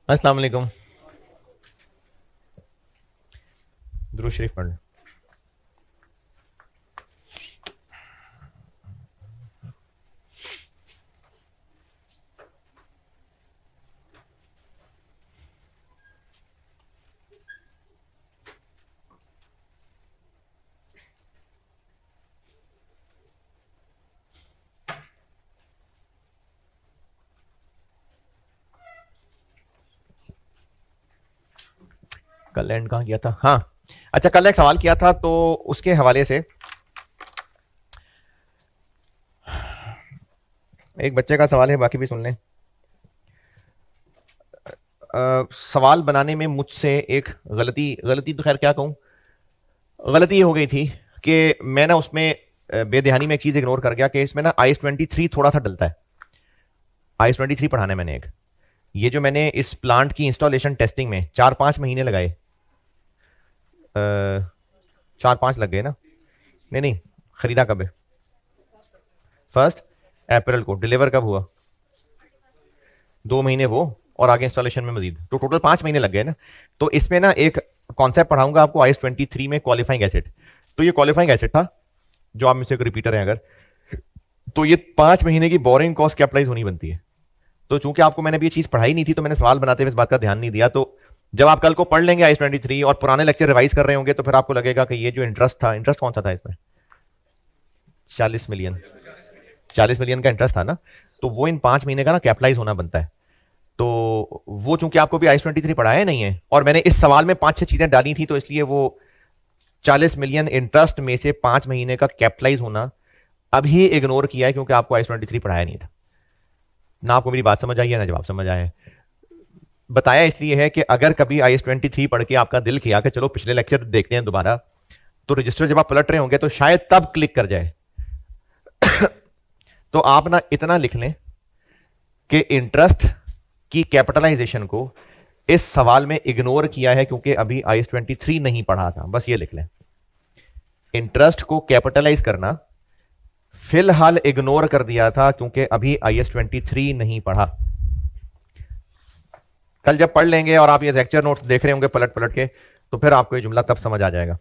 अस्सलाम वालेकुम। दुरूद शरीफ पढ़ लें। कल एंड कहाँ किया था? हाँ, अच्छा, कल एक सवाल किया था तो उसके हवाले से एक बच्चे का सवाल है, बाकी भी सुन लें। सवाल बनाने में मुझसे एक गलती गलती तो खैर क्या कहूँ, गलती ये हो गई थी कि मैं ना उसमें बेध्यानी में एक चीज इग्नोर कर गया कि इसमें ना IS-23 थोड़ा सा डलता है। IS-23 पढ़ाना है मैंने एक। ये जो मैंने इस प्लांट की इंस्टॉलेशन टेस्टिंग में 4-5 महीने लगाए, 4-5 लग गए ना। नहीं नहीं, खरीदा कब है? 1 अप्रैल को। डिलीवर कब हुआ? 2 महीने वो, और आगे इंस्टॉलेशन में मजीद, तो टोटल 5 महीने लग गए ना। तो इसमें ना एक कॉन्सेप्ट पढ़ाऊंगा आपको IS-23 में, क्वालिफाइंग एसिड। तो ये क्वालिफाइंग एसिड था, जो आप में से एक रिपीटर है अगर, तो ये 5 महीने की बोरिंग कॉस्ट कैपिटलाइज होनी बनती है। तो चूंकि आपको मैंने भी ये चीज पढ़ाई नहीं थी, तो मैंने सवाल बनाते हुए इस बात का ध्यान नहीं दिया। तो जब आप कल को पढ़ लेंगे IS-23 और पुराने लेक्चर रिवाइज कर रहे होंगे, तो फिर आपको लगेगा कि ये जो इंटरेस्ट था, इंटरेस्ट कौन सा था इसमें? 40 मिलियन, 40 मिलियन का इंटरेस्ट था ना। तो वो इन 5 महीने का ना कैपिटलाइज होना बनता है। तो वो चूंकि आपको भी IS-23 पढ़ाया नहीं है, और मैंने इस सवाल में 5-6 चीजें डाली थी, तो इसलिए वो 40 मिलियन इंटरेस्ट में से 5 महीने का कैपिटलाइज होना अभी इग्नोर किया है, क्योंकि आपको IS-23 पढ़ाया नहीं था ना। आपको मेरी बात समझ आई है ना? जवाब समझ आया है। बताया इसलिए है कि अगर कभी IS-23 पढ़ के आपका दिल किया कि चलो पिछले लेक्चर देखते हैं दोबारा, तो रजिस्टर जब आप पलट रहे होंगे तो शायद तब क्लिक कर जाए। तो आप ना इतना लिख लें कि इंटरेस्ट की कैपिटलाइजेशन को इस सवाल में इग्नोर किया है, क्योंकि अभी IS-23 नहीं पढ़ा था। बस ये लिख लें, इंटरेस्ट को कैपिटलाइज करना फिलहाल इग्नोर कर दिया था, क्योंकि अभी IS-23 नहीं पढ़ा। कल जब पढ़ लेंगे और आप ये लेक्चर नोट्स देख रहे होंगे पलट पलट के, तो फिर आपको ये जुमला तब समझ आ जाएगा।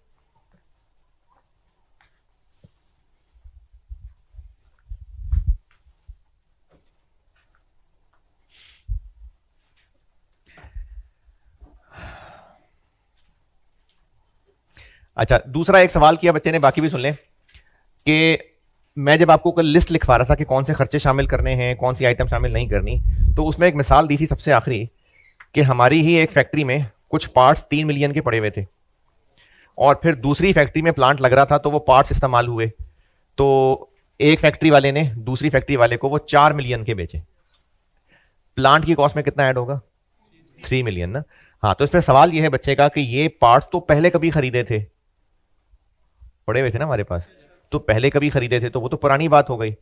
अच्छा, दूसरा एक सवाल किया बच्चे ने, बाकी भी सुन लें, कि मैं जब आपको कल लिस्ट लिखवा रहा था कि कौन से खर्चे शामिल करने हैं, कौन सी आइटम शामिल नहीं करनी, तो उसमें एक मिसाल दी थी सबसे आखिरी, कि हमारी ही एक फैक्ट्री में कुछ पार्ट्स 3 मिलियन के पड़े हुए थे, और फिर दूसरी फैक्ट्री में प्लांट लग रहा था, तो वो पार्ट्स इस्तेमाल हुए। तो एक फैक्ट्री वाले ने दूसरी फैक्ट्री वाले को वो 4 मिलियन के बेचे। प्लांट की कॉस्ट में कितना ऐड होगा? 3 मिलियन ना। हाँ, तो इस पर सवाल ये है बच्चे का कि ये पार्ट्स तो पहले कभी खरीदे थे, पड़े हुए थे ना हमारे पास, तो पहले कभी खरीदे थे, तो वो तो पुरानी बात हो गई।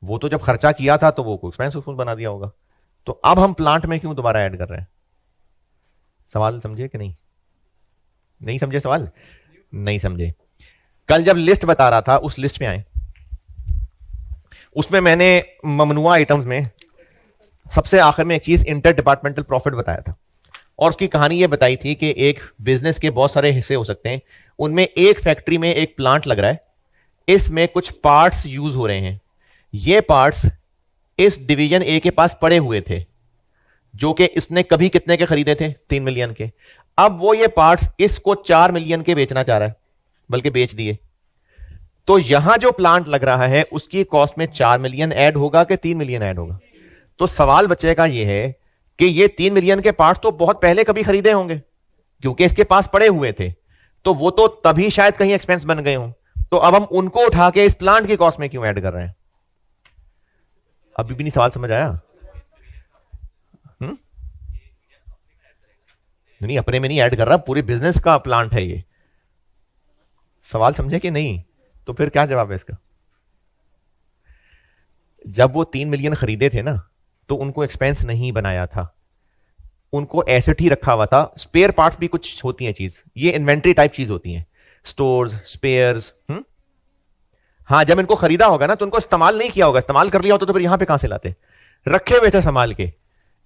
वो तो जब खर्चा किया था तो वो एक्सपेंस बना दिया होगा। तो अब हम प्लांट में क्यों दोबारा ऐड कर रहे हैं? सवाल समझे कि नहीं? नहीं समझे सवाल? नहीं समझे। कल जब लिस्ट बता रहा था, उस लिस्ट में आए, उसमें मैंने ममनुआ आइटम्स में सबसे आखिर में एक चीज इंटर डिपार्टमेंटल प्रॉफिट बताया था, और उसकी कहानी ये बताई थी कि एक बिजनेस के बहुत सारे हिस्से हो सकते हैं, उनमें एक फैक्ट्री में एक प्लांट लग रहा है, इसमें कुछ पार्ट्स यूज हो रहे हैं। ये पार्ट्स इस डिवीजन ए के पास पड़े हुए थे, जो कि इसने कभी कितने के खरीदे थे? 3 मिलियन के। अब वो ये पार्ट्स इसको 4 मिलियन के बेचना चाह रहा है, बल्कि बेच दिए। तो यहां जो प्लांट लग रहा है उसकी कॉस्ट में 4 मिलियन ऐड होगा कि 3 मिलियन ऐड होगा? तो सवाल बच्चे का ये है कि ये 3 मिलियन के पार्ट्स तो बहुत पहले कभी खरीदे होंगे, क्योंकि इसके पास पड़े हुए थे, तो वो तो तभी शायद कहीं एक्सपेंस बन गए हों। तो अब हम उनको उठा के इस प्लांट की कॉस्ट में क्यों ऐड कर रहे हैं? अभी भी नहीं सवाल समझ आया? नहीं, अपने में नहीं ऐड कर रहा, पूरे बिजनेस का प्लांट है ये। सवाल समझे कि नहीं? तो फिर क्या जवाब है इसका? जब वो 3 मिलियन खरीदे थे ना, तो उनको एक्सपेंस नहीं बनाया था, उनको एसेट ही रखा हुआ था। स्पेयर पार्ट्स भी कुछ होती हैं चीज, ये इन्वेंट्री टाइप चीज होती हैं, स्टोर्स, स्पेयर्स। हाँ, जब इनको खरीदा होगा ना, तो उनको इस्तेमाल नहीं किया होगा। इस्तेमाल कर लिया होता तो फिर यहां पे कहां से लाते? रखे हुए थे संभाल के,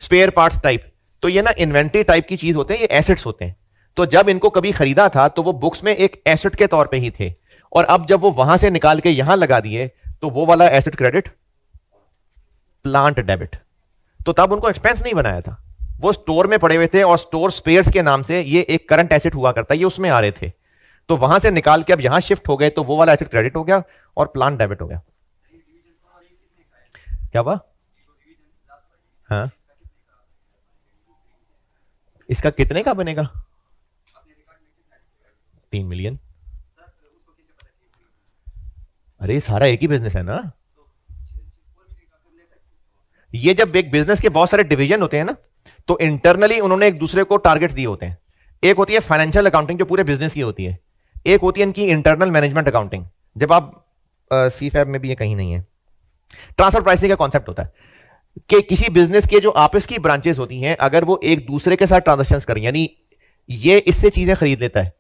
स्पेयर पार्ट्स टाइप। तो ये ना इन्वेंट्री टाइप की चीज होते हैं, ये एसेट्स होते हैं। तो जब इनको कभी खरीदा था तो वो बुक्स में एक एसेट के तौर पे ही थे, और अब जब वो वहां से निकाल के यहां लगा दिए तो वो वाला एसेट क्रेडिट, प्लांट डेबिट। तो तब उनको एक्सपेंस नहीं बनाया था, वो स्टोर में पड़े हुए थे और स्टोर स्पेयर्स के नाम से ये एक करंट एसेट हुआ करता है, ये उसमें आ रहे थे। तो वहां से निकाल के अब यहां शिफ्ट हो गए तो वो वाला एसेट क्रेडिट हो गया और प्लांट डेबिट हो गया। क्या हुआ? हाँ, इसका कितने का बनेगा? 3 मिलियन। अरे सारा एक ही बिजनेस है ना। ये जब एक बिजनेस के बहुत सारे डिवीजन होते हैं ना, तो इंटरनली उन्होंने एक दूसरे को टारगेट्स दिए होते हैं। एक होती है फाइनेंशियल अकाउंटिंग जो पूरे बिजनेस की होती है, एक होती है इनकी इंटरनल मैनेजमेंट अकाउंटिंग। जब आप सी फैब में भी ये कहीं नहीं है, ट्रांसफर प्राइसिंग का कॉन्सेप्ट होता है कि किसी बिजनेस के जो आपस की ब्रांचेस होती हैं, अगर वो एक दूसरे के साथ ट्रांजेक्शन करें, यानी ये इससे चीजें खरीद लेता है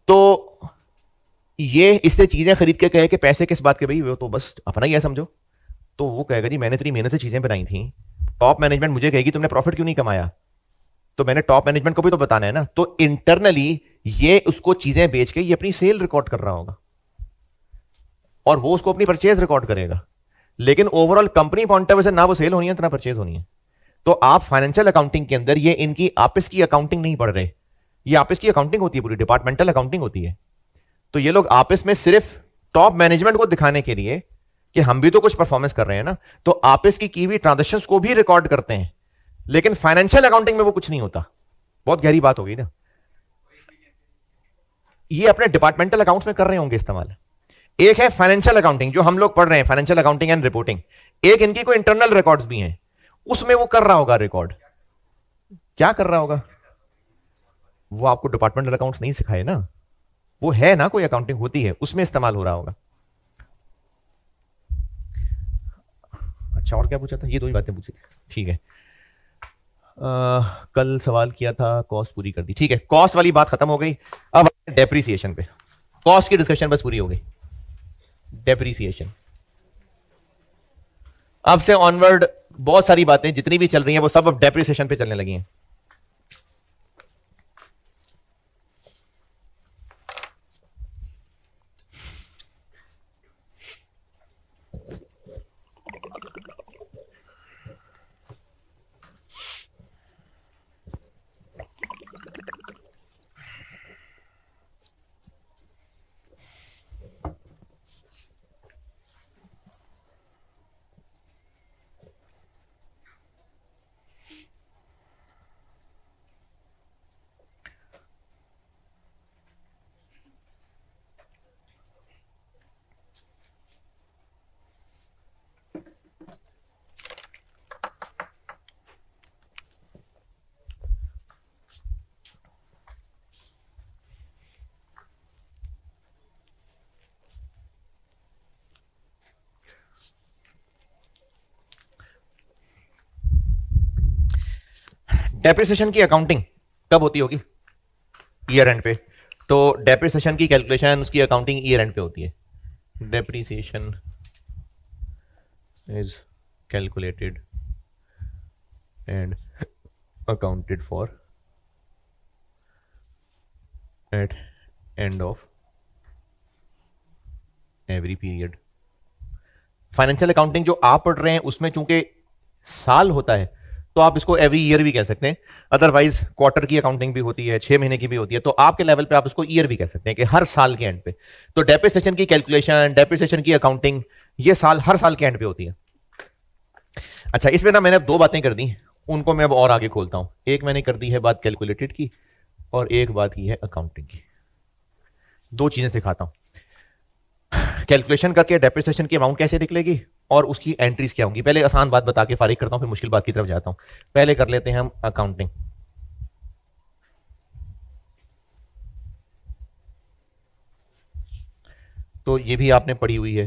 तो ये इससे चीजें खरीद के कहे कि पैसे किस बात के भाई, वो तो बस अपना ही है समझो। तो वो कहेगा जी मैंने तेरी मेहनत से चीजें बनाई थी। टॉप मैनेजमेंट मुझे कहेगी तुमने प्रॉफिट क्यों नहीं कमाया, तो मैंने टॉप मैनेजमेंट को भी तो बताना है ना। तो इंटरनली ये उसको चीजें बेच के ये अपनी सेल रिकॉर्ड कर रहा होगा और वो उसको अपनी परचेज रिकॉर्ड करेगा, लेकिन overall company point of view से ना वो सेल होनी है ना परचेज होनी है। तो आप फाइनेंशियल अकाउंटिंग के अंदर ये इनकी आपस की अकाउंटिंग नहीं पढ़ रहे, ये आपस की अकाउंटिंग होती है, पूरी डिपार्टमेंटल अकाउंटिंग होती है। तो ये लोग आपस में सिर्फ टॉप मैनेजमेंट को दिखाने के लिए कि हम भी तो कुछ परफॉर्मेंस कर रहे हैं ना, तो आपस की हुई ट्रांजेक्शंस को भी रिकॉर्ड करते हैं, लेकिन फाइनेंशियल अकाउंटिंग में वो कुछ नहीं होता। बहुत गहरी बात होगी ना। ये अपने डिपार्टमेंटल अकाउंट्स में कर रहे होंगे इस्तेमाल। एक है फाइनेंशियल अकाउंटिंग जो हम लोग पढ़ रहे हैं, फाइनेंशियल अकाउंटिंग एंड रिपोर्टिंग। एक इनकी कोई इंटरनल रिकॉर्ड्स भी हैं, उसमें वो कर रहा होगा रिकॉर्ड। क्या कर रहा होगा वो आपको डिपार्टमेंटल अकाउंट्स नहीं सिखाए ना, वो है ना कोई अकाउंटिंग होती है उसमें इस्तेमाल हो रहा होगा। अच्छा और क्या पूछा था? ये दो ही बातें पूछी थी, ठीक है। कल सवाल किया था, कॉस्ट पूरी कर दी, ठीक है। कॉस्ट वाली बात खत्म हो गई, अब डेप्रिसिएशन पे। कॉस्ट की डिस्कशन बस पूरी हो गई। डेप्रिसिएशन, अब से ऑनवर्ड बहुत सारी बातें जितनी भी चल रही हैं वो सब अब डेप्रिसिएशन पे चलने लगी हैं। डेप्रिसिएशन की अकाउंटिंग कब होती होगी? ईयर एंड पे। तो डेप्रिसिएशन की कैलकुलेशन, उसकी अकाउंटिंग ईयर एंड पे होती है। Depreciation is calculated and accounted for at end of every period. Financial accounting जो आप पढ़ रहे हैं उसमें चूंकि साल होता है तो आप इसको एवरी ईयर भी कह सकते हैं, अदरवाइज क्वार्टर की अकाउंटिंग भी होती है, 6 महीने की भी होती है, तो आपके लेवल पे आप इसको ईयर भी कह सकते हैं कि हर साल के एंड पे। तो डेप्रिसिएशन की कैलकुलेशन, डेप्रिसिएशन की अकाउंटिंग ये हर साल के एंड पे होती है। अच्छा, इसमें ना मैंने अब 2 बातें कर दी, उनको मैं अब और आगे खोलता हूं। एक मैंने कर दी है बात कैलकुलेटेड की और एक बात की है अकाउंटिंग की। 2 चीजें सिखाता हूं। कैलकुलेशन करके डेप्रिसिएशन की अमाउंट कैसे निकलेगी और उसकी एंट्रीज क्या होंगी। पहले आसान बात बता के फारिग करता हूं, फिर मुश्किल बात की तरफ जाता हूं। पहले कर लेते हैं हम अकाउंटिंग। तो ये भी आपने पढ़ी हुई है।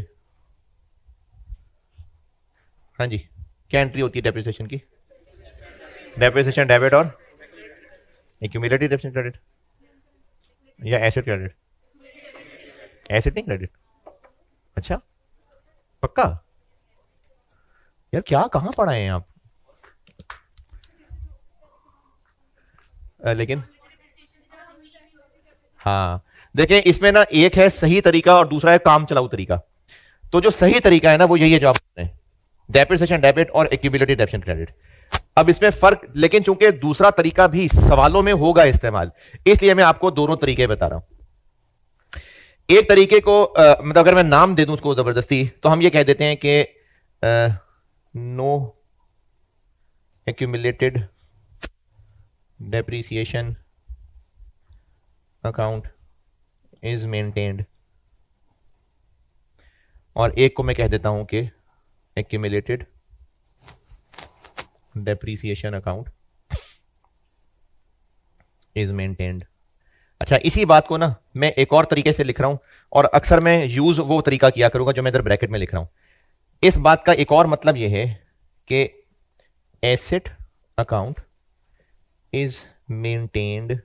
हाँ जी, क्या एंट्री होती है डेप्रिसिएशन की? डेप्रिसिएशन डेबिट और एक्यूमुलेटेड डेप्रिसिएशन क्रेडिट या एसेट क्रेडिट? एसेट नहीं क्रेडिट। अच्छा पक्का? यार क्या कहां पढ़ाए हैं आप? लेकिन हाँ, देखें इसमें ना एक है सही तरीका और दूसरा है काम चलाऊ तरीका। तो जो सही तरीका है ना वो यही है जो आप डेप्रिसिएशन डेबिट और एक्यूमुलेटेड डेप्रिसिएशन क्रेडिट। अब इसमें फर्क, लेकिन चूंकि दूसरा तरीका भी सवालों में होगा इस्तेमाल, इसलिए मैं आपको दोनों तरीके बता रहा हूं। एक तरीके को मतलब अगर मैं नाम दे दूं उसको जबरदस्ती, तो हम ये कह देते हैं कि no accumulated depreciation account is maintained, और एक को मैं कह देता हूं कि accumulated depreciation account is maintained. अच्छा, इसी बात को ना मैं एक और तरीके से लिख रहा हूं, और अक्सर मैं यूज वो तरीका किया करूंगा जो मैं इधर ब्रैकेट में लिख रहा हूं। इस बात का एक और मतलब यह है कि asset account is maintained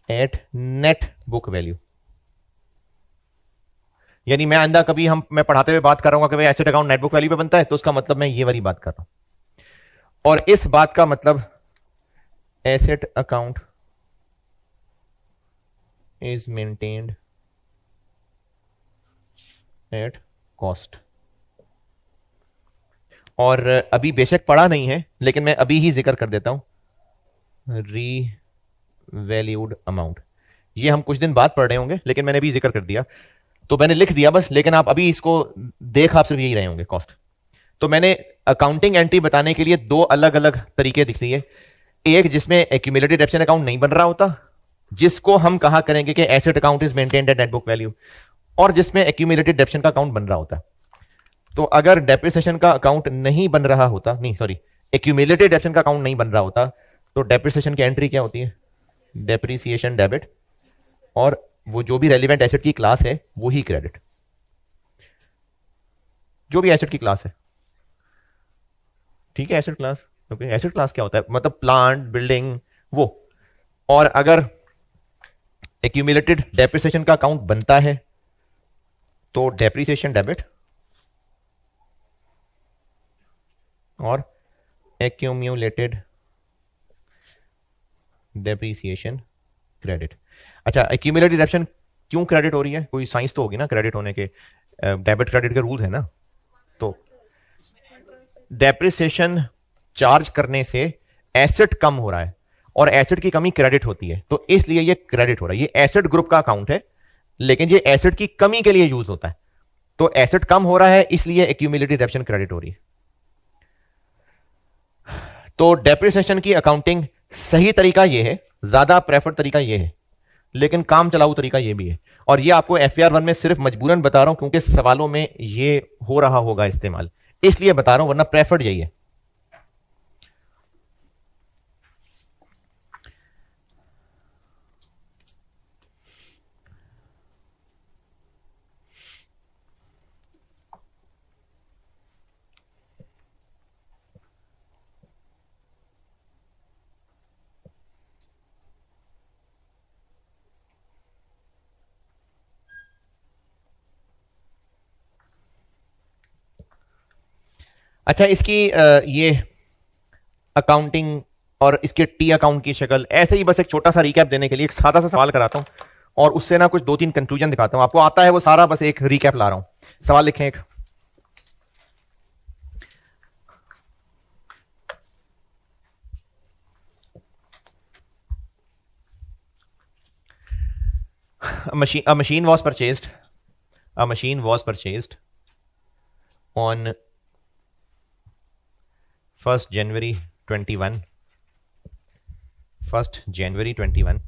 at net book value. यानी मैं आंदा कभी मैं पढ़ाते हुए बात कर रहा हूं कि भाई asset account net book value पे बनता है, तो उसका मतलब मैं ये वाली बात कर रहा हूं। और इस बात का मतलब asset account is maintained at cost. और अभी बेशक पढ़ा नहीं है, लेकिन मैं अभी ही जिक्र कर देता हूं, रीवैल्यूड अमाउंट। ये हम कुछ दिन बाद पढ़ रहे होंगे, लेकिन मैंने भी जिक्र कर दिया, तो मैंने लिख दिया बस, लेकिन आप अभी इसको देख आप सिर्फ यही रहे होंगे, कॉस्ट। तो मैंने अकाउंटिंग एंट्री बताने के लिए दो अलग अलग तरीके दिख दिए। एक जिसमें एक्यूमुलेटेड डेप्रिसिएशन अकाउंट नहीं बन रहा होता, जिसको हम कहा करेंगे कि asset account is maintained at net book value, और जिसमें एक्यूमुलेटेड डेप्रिसिएशन का अकाउंट बन रहा होता। तो अगर डेप्रिसिएशन का अकाउंट नहीं बन रहा होता, नहीं सॉरी, एक्यूमुलेटेड डेप्रिसिएशन का अकाउंट नहीं बन रहा होता, तो डेप्रिसिएशन की एंट्री क्या होती है? डेप्रिसिएशन डेबिट, और वो जो भी रेलिवेंट एसेट की क्लास है वो ही क्रेडिट, जो भी एसेट की क्लास है। ठीक है, asset class, okay. Asset class क्या होता है? मतलब प्लांट, बिल्डिंग, वो। और अगर एक्यूमुलेटेड डेप्रिसिएशन का अकाउंट बनता है तो डेप्रिसिएशन डेबिट और एक्यूमुलेटेड डेप्रिसिएशन क्रेडिट। अच्छा, एक्यूमुलेटेड डेप्रिसिएशन क्यों क्रेडिट हो रही है? कोई साइंस तो होगी ना क्रेडिट होने के, डेबिट क्रेडिट के रूल है ना। तो डेप्रिसिएशन चार्ज करने से एसेट कम हो रहा है, और एसेट की कमी क्रेडिट होती है, तो इसलिए ये क्रेडिट हो रहा है। ये एसेट ग्रुप का अकाउंट है, लेकिन ये एसेट की कमी के लिए यूज होता है। तो एसेट कम हो रहा है, इसलिए एक्यूमुलेटेड डेप्रिसिएशन क्रेडिट हो रही है। तो डेप्रिसिएशन की अकाउंटिंग सही तरीका यह है, ज्यादा प्रेफर्ड तरीका यह है, लेकिन काम चलाऊ तरीका यह भी है। और यह आपको FAR 1 में सिर्फ मजबूरन बता रहा हूं, क्योंकि सवालों में यह हो रहा होगा इस्तेमाल, इसलिए बता रहा हूं, वरना प्रेफर्ड यही है। अच्छा, इसकी ये अकाउंटिंग और इसके टी अकाउंट की शक्ल ऐसे ही, बस एक छोटा सा रिकैप देने के लिए एक सादा सा सवाल कराता हूं, और उससे ना कुछ 2-3 कंक्लूजन दिखाता हूं। आपको आता है वो सारा, बस एक रिकैप ला रहा हूं। सवाल लिखें एक, a machine was purchased on 1st January 21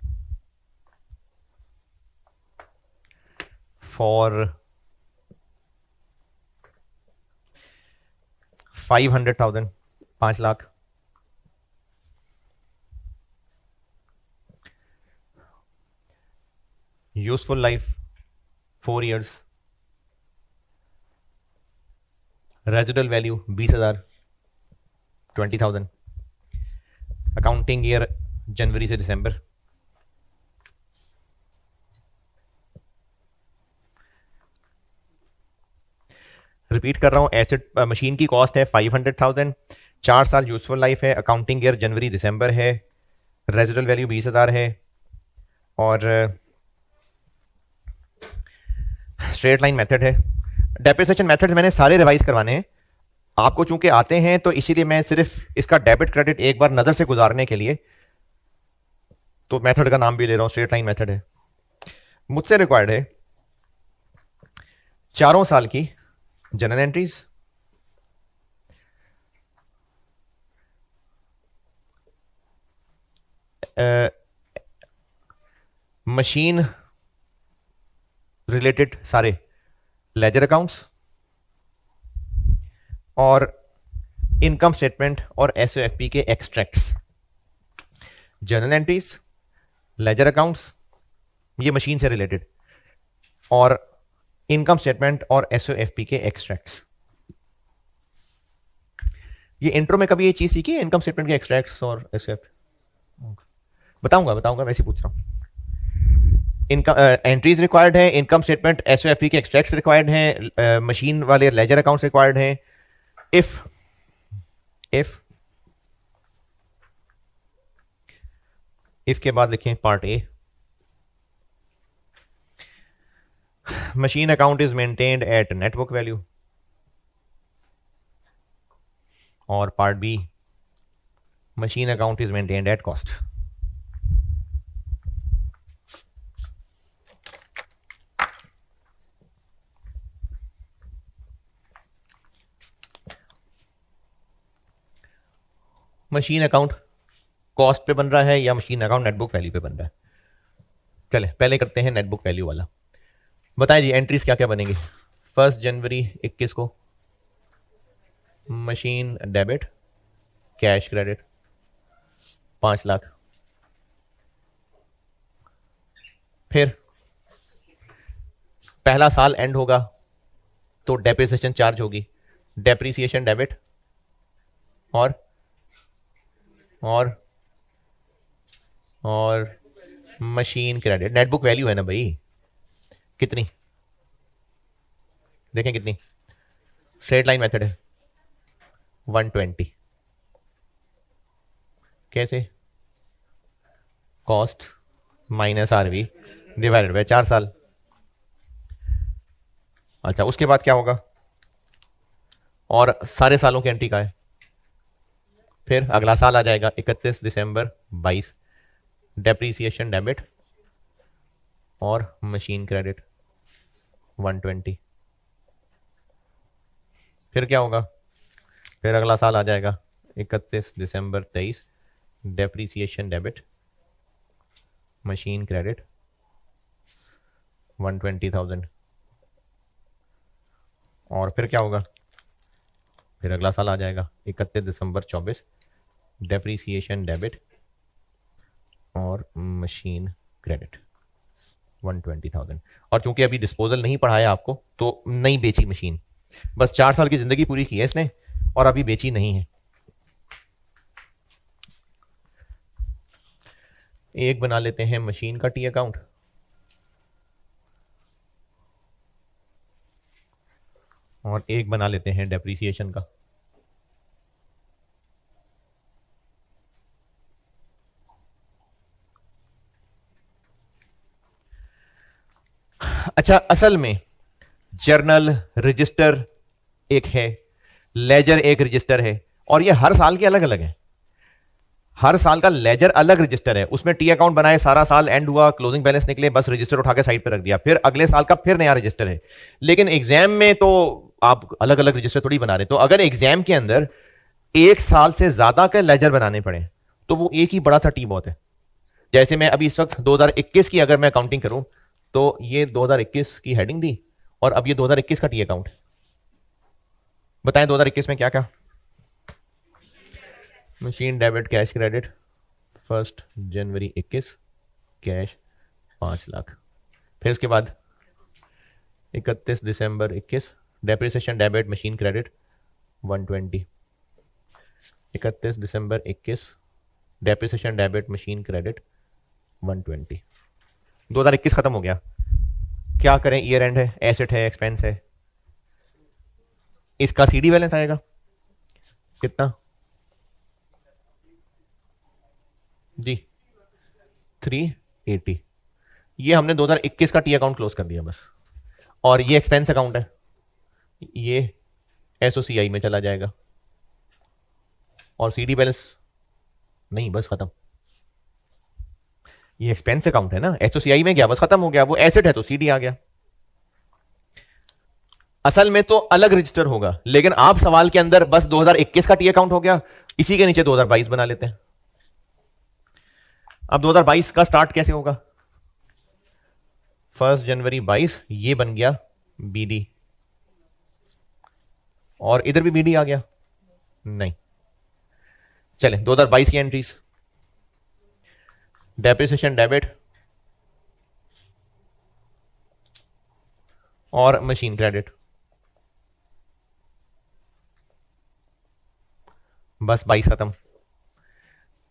for 500,000, 5 lakh. Useful life 4 years। Residual value 20,000, 20,000। Accounting year जनवरी से दिसंबर। रिपीट कर रहा हूं, एसेट मशीन की कॉस्ट है 500,000, 4 साल यूजफुल लाइफ है, अकाउंटिंग ईयर जनवरी दिसंबर है, रेजिडुअल वैल्यू 20,000 है, और स्ट्रेट लाइन मेथड है। डेप्रिसिएशन मेथड्स मैंने सारे रिवाइज करवाने हैं आपको, चूंकि आते हैं तो इसीलिए मैं सिर्फ इसका डेबिट क्रेडिट एक बार नजर से गुजारने के लिए तो मेथड का नाम भी ले रहा हूं, स्ट्रेट लाइन मेथड है। मुझसे रिक्वायर्ड है 4 साल की जनरल एंट्रीज, मशीन रिलेटेड सारे लेजर अकाउंट्स, और इनकम स्टेटमेंट और एसओएफपी के extracts. Journal entries, ledger accounts, ये मशीन से रिलेटेड, और इनकम स्टेटमेंट और एसओएफपी के एक्सट्रैक्ट्स। ये इंट्रो में कभी ये चीज सीखी है, इनकम स्टेटमेंट के एक्सट्रैक्ट्स और एसओएफ? बताऊंगा वैसे पूछ रहा हूं। इनकम एंट्रीज रिक्वायर्ड है, इनकम स्टेटमेंट एसओएफपी के एक्सट्रैक्ट्स रिक्वायर्ड हैं, मशीन वाले लेजर अकाउंट्स रिक्वायर्ड हैं। इफ के बाद लिखें part A, machine account is maintained at net book value, और part B, machine account is maintained at cost. Machine account cost पे बन रहा है या मशीन अकाउंट नेटबुक वैल्यू पे बन रहा है? चले पहले करते हैं नेटबुक वैल्यू वाला। बताएं जी एंट्रीज क्या क्या बनेंगी। 1 जनवरी 21 को machine debit, cash credit 5 lakh. फिर पहला साल एंड होगा तो डेप्रिसिएशन चार्ज होगी, डेप्रिसिएशन डेबिट और मशीन क्रेडिट। नेटबुक वैल्यू है ना भाई, कितनी देखें कितनी, स्ट्रेट लाइन मेथड है 120। कैसे? Cost minus RV divided by 4 साल। अच्छा उसके बाद क्या होगा, और सारे सालों की एंट्री का है। फिर अगला साल आ जाएगा 31 दिसंबर 22, डेप्रीसिएशन डेबिट और मशीन क्रेडिट 120। फिर क्या होगा, फिर अगला साल आ जाएगा 31 दिसंबर 23, डेप्रीसिएशन डेबिट, मशीन क्रेडिट 120,000। और फिर क्या होगा, फिर अगला साल आ जाएगा 31 दिसंबर 24, डेप्रीसिएशन डेबिट और मशीन क्रेडिट 120,000। और चूंकि अभी डिस्पोजल नहीं पढ़ाया आपको तो नहीं बेची मशीन, बस 4 साल की जिंदगी पूरी की है इसने और अभी बेची नहीं है। एक बना लेते हैं मशीन का टी अकाउंट, और एक बना लेते हैं डेप्रीसिएशन का। अच्छा असल में जर्नल रजिस्टर एक है, लेजर एक रजिस्टर है, और ये हर साल के अलग अलग है। हर साल का लेजर अलग रजिस्टर है, उसमें टी अकाउंट बनाए, सारा साल एंड हुआ, क्लोजिंग बैलेंस निकले, बस रजिस्टर उठा के साइड पे रख दिया, फिर अगले साल का फिर नया रजिस्टर है। लेकिन एग्जाम में तो आप अलग अलग रजिस्टर थोड़ी बना रहे। तो अगर एग्जाम के अंदर 1 साल से ज्यादा के लेजर बनाने पड़े तो वो एक ही बड़ा सा टी बहुत है। जैसे मैं अभी इस वक्त 2021 की अगर मैं काउंटिंग करूं तो ये 2021 की हेडिंग दी और अब ये 2021 का टी अकाउंट। बताएं 2021 में क्या क्या, मशीन डेबिट कैश क्रेडिट 1 जनवरी 21 कैश 5 लाख। फिर उसके बाद 31 दिसंबर 21 डेप्रिसिएशन डेबिट मशीन क्रेडिट 120। 31 दिसंबर 21 डेप्रिसिएशन डेबिट मशीन क्रेडिट 120। 2021 खत्म हो गया, क्या करें, ईयर एंड है, एसेट है, एक्सपेंस है, इसका सीडी बैलेंस आएगा कितना जी 380, ये हमने 2021 का टी अकाउंट क्लोज कर दिया बस। और ये एक्सपेंस अकाउंट है, ये एसओसीआई में चला जाएगा। और सीडी बैलेंस नहीं, बस खत्म। ये एक्सपेंस अकाउंट है ना, एसओसीआई में गया, बस खत्म हो गया। वो एसेट है तो सीडी आ गया। असल में तो अलग रजिस्टर होगा, लेकिन आप सवाल के अंदर बस 2021 का टी अकाउंट हो गया, इसी के नीचे 2022 बना लेते हैं। अब 2022 का स्टार्ट कैसे होगा? 1 जनवरी 22, ये बन गया बीडी। और इधर भी बीडी आ गया? नहीं। चले 2022 की एंट्रीज, डेप्रिसिएशन डेबिट और मशीन क्रेडिट, बस 22 खत्म।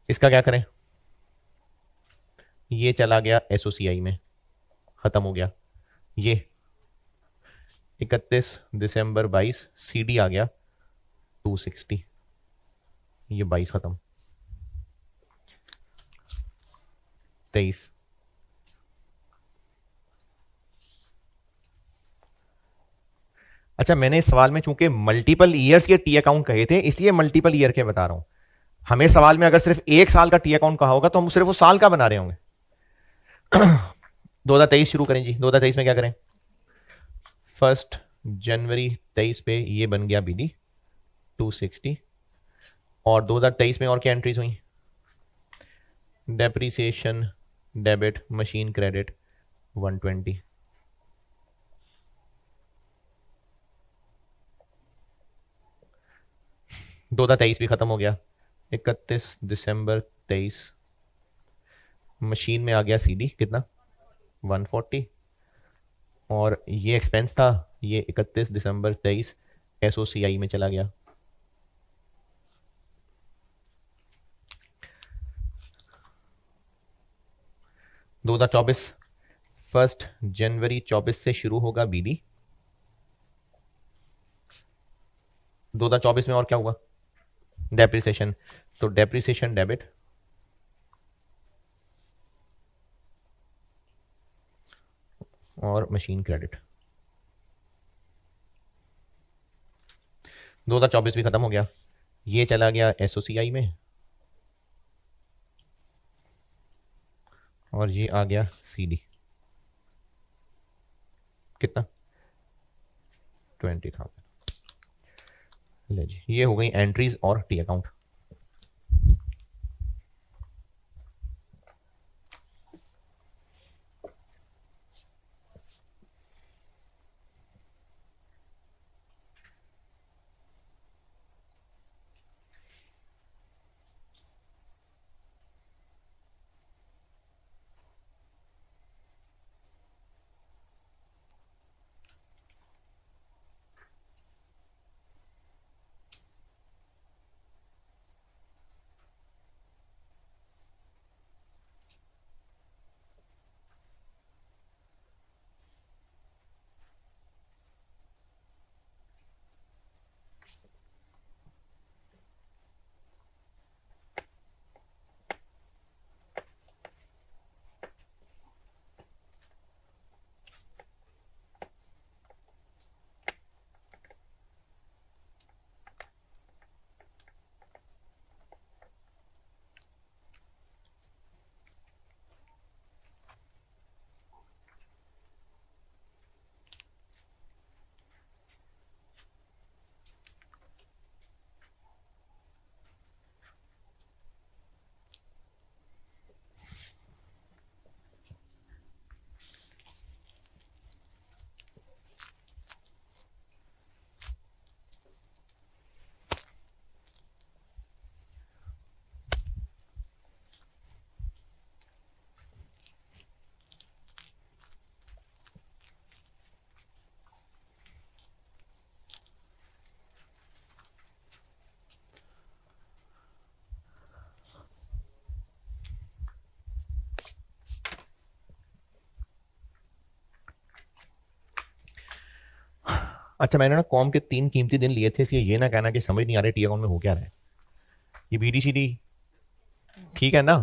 इसका क्या करें? ये चला गया एसओसीआई में, खत्म हो गया। ये 31 दिसंबर 22 सीडी आ गया 260, ये 22 खत्म। 23, अच्छा मैंने इस सवाल में चूंकि मल्टीपल ईयर्स के टी अकाउंट कहे थे, इसलिए मल्टीपल ईयर के बता रहा हूं। हमें सवाल में अगर सिर्फ एक साल का टी अकाउंट कहा होगा तो हम सिर्फ वो साल का बना रहे होंगे। 2023 शुरू करें जी। 2023 में क्या करें? 1 जनवरी 23 पे ये बन गया बीडी 260। और 2023 में और क्या एंट्रीज हुई? Depreciation debit machine credit 120। दो 2023 भी खत्म हो गया। 31 दिसंबर 23 मशीन में आ गया सीडी कितना? 140। और ये एक्सपेंस था, ये 31 दिसंबर 23 एसओसीआई में चला गया। दो 2024 1 जनवरी 24 से शुरू होगा बीडी। 2024 में और क्या हुआ? डेप्रिसिएशन, तो डेप्रिसिएशन डेबिट और मशीन क्रेडिट। 2024 भी खत्म हो गया, ये चला गया एसओसीआई में और ये आ गया सीडी कितना? 20,000। ले जी, ये हो गई एंट्रीज और टी अकाउंट। अच्छा मैंने ना कॉम के 3 कीमती दिन लिए थे, इसलिए ये ना कहना कि समझ नहीं आ रही टी अकाउंट में हो क्या रहा है। ये बीडीसीडी ठीक है ना?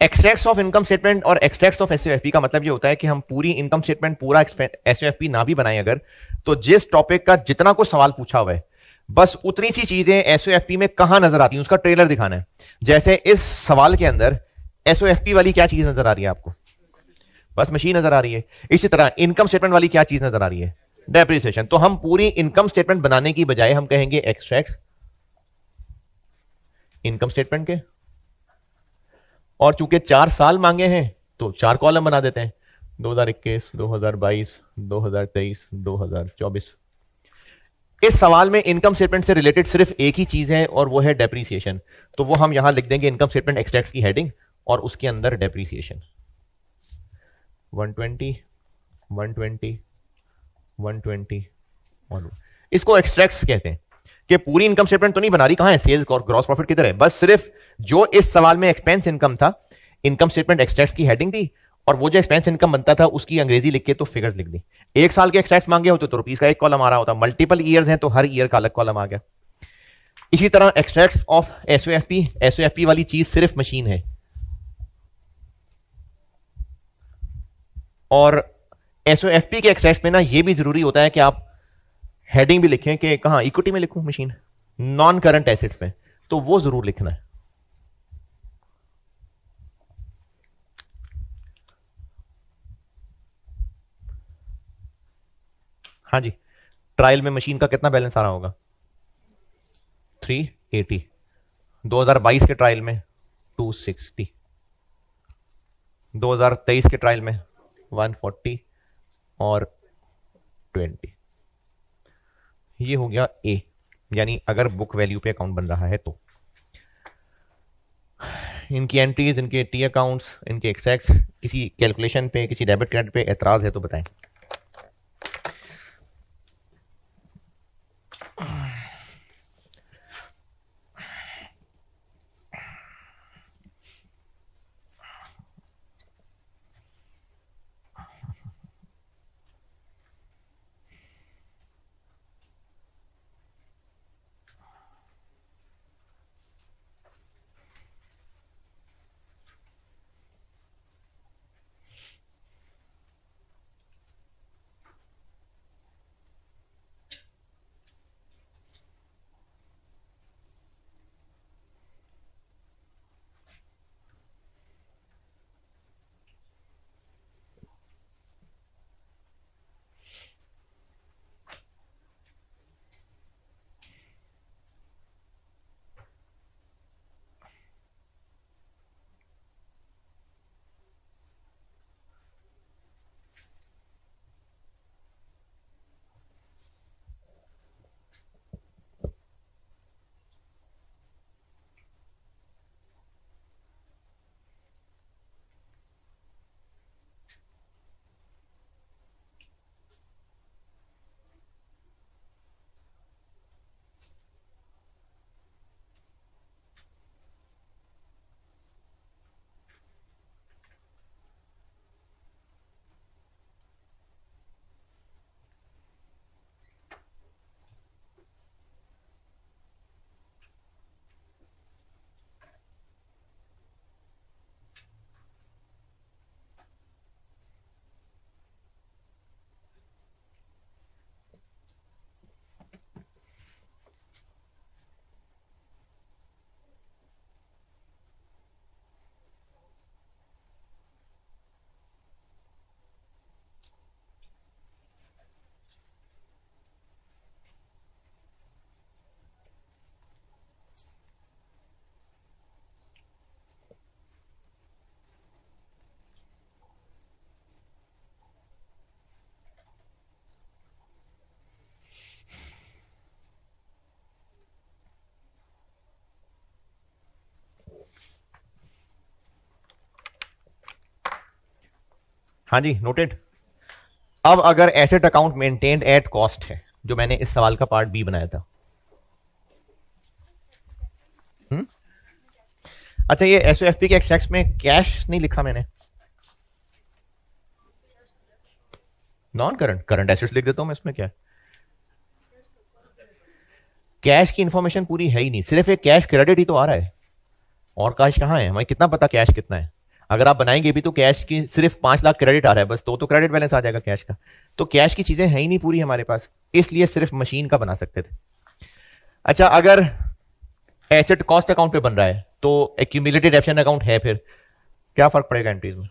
एक्सट्रैक्ट्स ऑफ इनकम स्टेटमेंट और एक्सट्रैक्ट्स ऑफ एसओएफपी का मतलब ये होता है कि हम पूरी इनकम स्टेटमेंट पूरा एसओएफपी ना भी बनाए अगर, तो जिस टॉपिक का जितना कुछ सवाल पूछा हुआ है बस उतनी सी चीजें एसओएफपी में कहां नजर आती हैं उसका ट्रेलर दिखाना है। जैसे इस सवाल के अंदर एसओएफपी वाली क्या चीज नजर आ रही है आपको? बस मशीन नजर आ रही है। इसी तरह इनकम स्टेटमेंट वाली क्या चीज नजर आ रही है? डेप्रिसिएशन। तो हम पूरी इनकम स्टेटमेंट बनाने की बजाय हम कहेंगे एक्सट्रैक्ट्स इनकम स्टेटमेंट के, और चूंकि 4 साल मांगे हैं तो 4 कॉलम बना देते हैं, 2021, 2022, 2023, 2024। इस सवाल में इनकम स्टेटमेंट से रिलेटेड सिर्फ एक ही चीज है और वो है डेप्रीसिएशन। तो वो हम यहां लिख देंगे इनकम स्टेटमेंट एक्सट्रैक्ट्स की हेडिंग और उसके अंदर डेप्रीसिएशन 120, 120, 120 और इसको एक्सट्रैक्ट्स कहते हैं कि पूरी इनकम स्टेटमेंट तो नहीं बना रही, कहां है सेल्स और ग्रॉस प्रॉफिट किधर है, बस सिर्फ जो इस सवाल में एक्सपेंस इनकम था इनकम स्टेटमेंट एक्सट्रैक्ट्स की हेडिंग दी और वो जो एक्सपेंस इनकम बनता था उसकी अंग्रेजी लिख के तो फिगर्स लिख दी। 1 साल के एक्सट्रैक्ट्स मांगे होते तो रुपीस का एक कॉलम आ रहा होता, मल्टीपल ईयर्स हैं तो हर ईयर का अलग कॉलम आ गया। इसी तरह एक्सट्रैक्ट्स ऑफ एसओएफपी, एसओएफपी वाली चीज सिर्फ मशीन है। और एसओएफपी के एक्सट्रैक्ट्स में ना ये भी जरूरी होता है कि आप हेडिंग भी लिखें कि कहां इक्विटी में लिखूं मशीन, नॉन करंट एसेट्स में, तो वो जरूर लिखना है। हाँ जी, ट्रायल में मशीन का कितना बैलेंस आ रहा होगा? 380। 2022 के ट्रायल में 260, 2023 के ट्रायल में 140 और 20। ये हो गया ए, यानी अगर बुक वैल्यू पे अकाउंट बन रहा है तो। इनकी एंट्रीज, इनके टी अकाउंट्स, इनके एक्सेक्स, किसी कैलकुलेशन पे, किसी डेबिट क्रेडिट पे एतराज है तो बताएं। हाँ जी, नोटेड। अब अगर asset account maintained at cost है, जो मैंने इस सवाल का पार्ट बी बनाया था। अच्छा, ये एसओएफपी के एक्सट्रैक्ट्स में कैश नहीं लिखा मैंने, नॉन करंट, करंट एसेट्स लिख देता हूं मैं, इसमें क्या है? कैश की इंफॉर्मेशन पूरी है ही नहीं, सिर्फ एक कैश क्रेडिट ही तो आ रहा है, और कैश कहां है हमें कितना पता कैश कितना है? अगर आप बनाएंगे भी तो कैश की सिर्फ 5 लाख क्रेडिट आ रहा है बस, तो क्रेडिट बैलेंस आ जाएगा कैश का। तो कैश की चीजें है ही नहीं पूरी हमारे पास, इसलिए सिर्फ मशीन का बना सकते थे। अच्छा, अगर एसेट कॉस्ट अकाउंट पे बन रहा है तो एक्यूमुलेटेड डेप्शन अकाउंट है, फिर क्या फर्क पड़ेगा एंट्रीज में?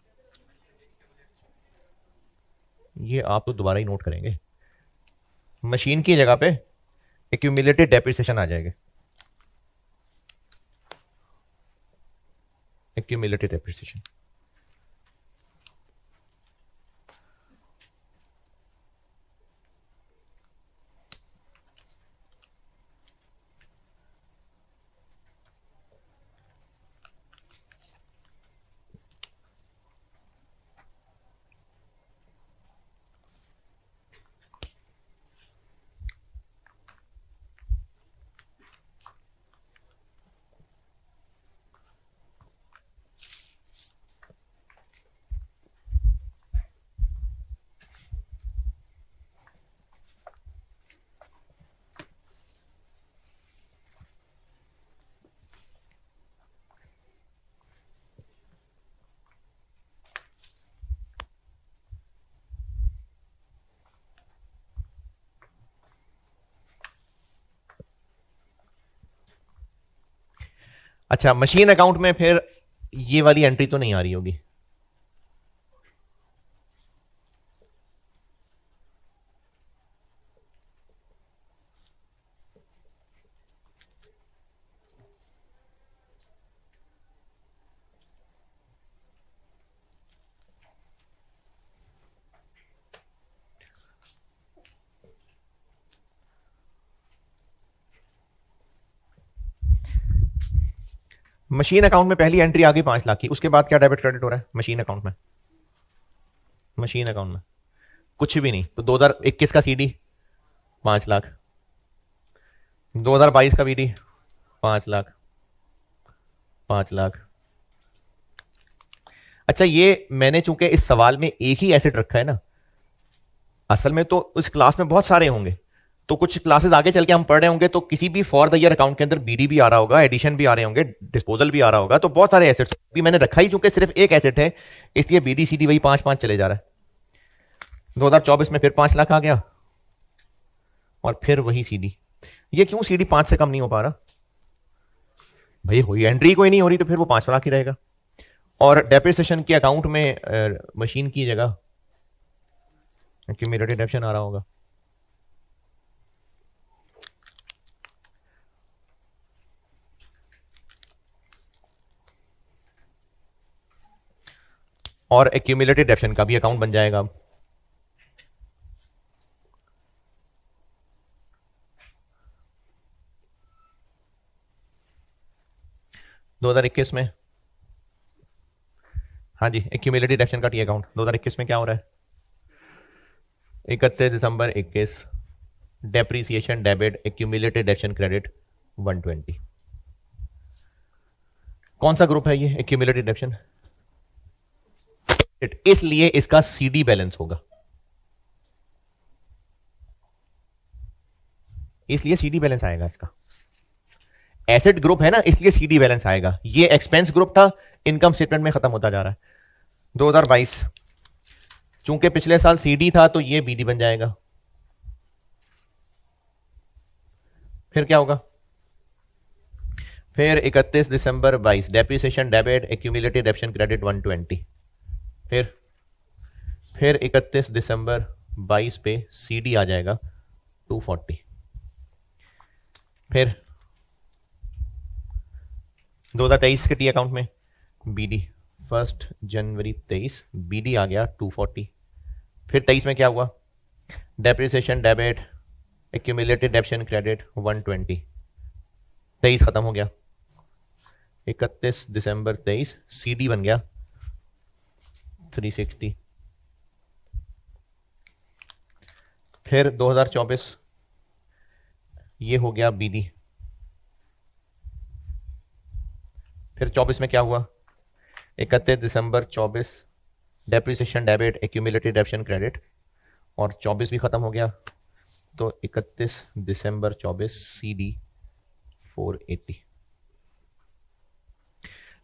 ये आप तो दोबारा ही नोट करेंगे, मशीन की जगह पे एक्यूमुलेटेड डेप्रिसिएशन आ जाएगा, एक्यूमुलेटेड डेप्रिसिएशन। अच्छा, मशीन अकाउंट में फिर ये वाली एंट्री तो नहीं आ रही होगी। मशीन अकाउंट में पहली एंट्री आ गई 5 लाख की, उसके बाद क्या डेबिट क्रेडिट हो रहा है मशीन अकाउंट में? मशीन अकाउंट में कुछ भी नहीं। तो 2021 का सीडी 5 लाख, 2022 का बीडी 5 लाख, 5 लाख। अच्छा, ये मैंने चूंकि इस सवाल में एक ही एसेट रखा है ना, असल में तो इस क्लास में बहुत सारे होंगे, तो कुछ क्लासेस आगे चल के हम पढ़ रहे होंगे तो किसी भी फॉर द ईयर अकाउंट के अंदर बीडी भी आ रहा होगा, एडिशन भी आ रहे होंगे, डिस्पोजल भी आ रहा होगा, तो बहुत सारे एसेट्स भी मैंने रखा ही चूंकि सिर्फ एक एसेट है, इसलिए बीडी सीडी वही 5-5 चले जा रहा है। 2024 में फिर 5 लाख आ गया और फिर वही सीडी। ये क्यों सीडी 5 से कम नहीं हो पा रहा भाई? हुई एंट्री कोई नहीं हो रही तो फिर वो 5 लाख ही रहेगा। और डेप्रिसिएशन के अकाउंट में मशीन की जगह एक्यूमुलेटेड डेप्शन आ रहा होगा। और एक्यूमुलेटेड डेप्शन का भी अकाउंट बन जाएगा अब। दो 2021 में, हाँ जी, एक्यूमुलेटेड डेप्शन का टी अकाउंट 2021 में क्या हो रहा है? 31 दिसंबर 21, डेप्रीसिएशन डेबिट एक्यूमुलेटेड डेप्शन क्रेडिट 120। कौन सा ग्रुप है ये एक्यूमुलेटेड डेप्शन? इसलिए इसका सीडी बैलेंस होगा, इसलिए सीडी बैलेंस आएगा इसका। एसेट ग्रुप है ना, इसलिए सीडी बैलेंस आएगा। ये एक्सपेंस ग्रुप था, इनकम स्टेटमेंट में खत्म होता जा रहा है। 2022 चूंकि पिछले साल सीडी था तो ये बीडी बन जाएगा। फिर क्या होगा? फिर 31 दिसंबर 22, डेप्रिसिएशन डेबिट एक्यूमुलेटेड डेप्शन क्रेडिट 120। फिर 31 दिसंबर 22 पे सीडी आ जाएगा 240। फिर 2023 के टी अकाउंट में बीडी 1 जनवरी 23 बीडी आ गया 240। फिर 23 में क्या हुआ? Depreciation debit accumulated डेप्शन credit 120। 23 खत्म हो गया, 31 दिसंबर 23 सीडी बन गया 360। फिर 2024 ये हो गया बीडी। फिर 24 में क्या हुआ? 31 दिसंबर 24 डेप्रिसिएशन डेबिट एक्यूमुलेटेड डेप्शन क्रेडिट, और 24 भी खत्म हो गया, तो 31 दिसंबर 24 सीडी 480।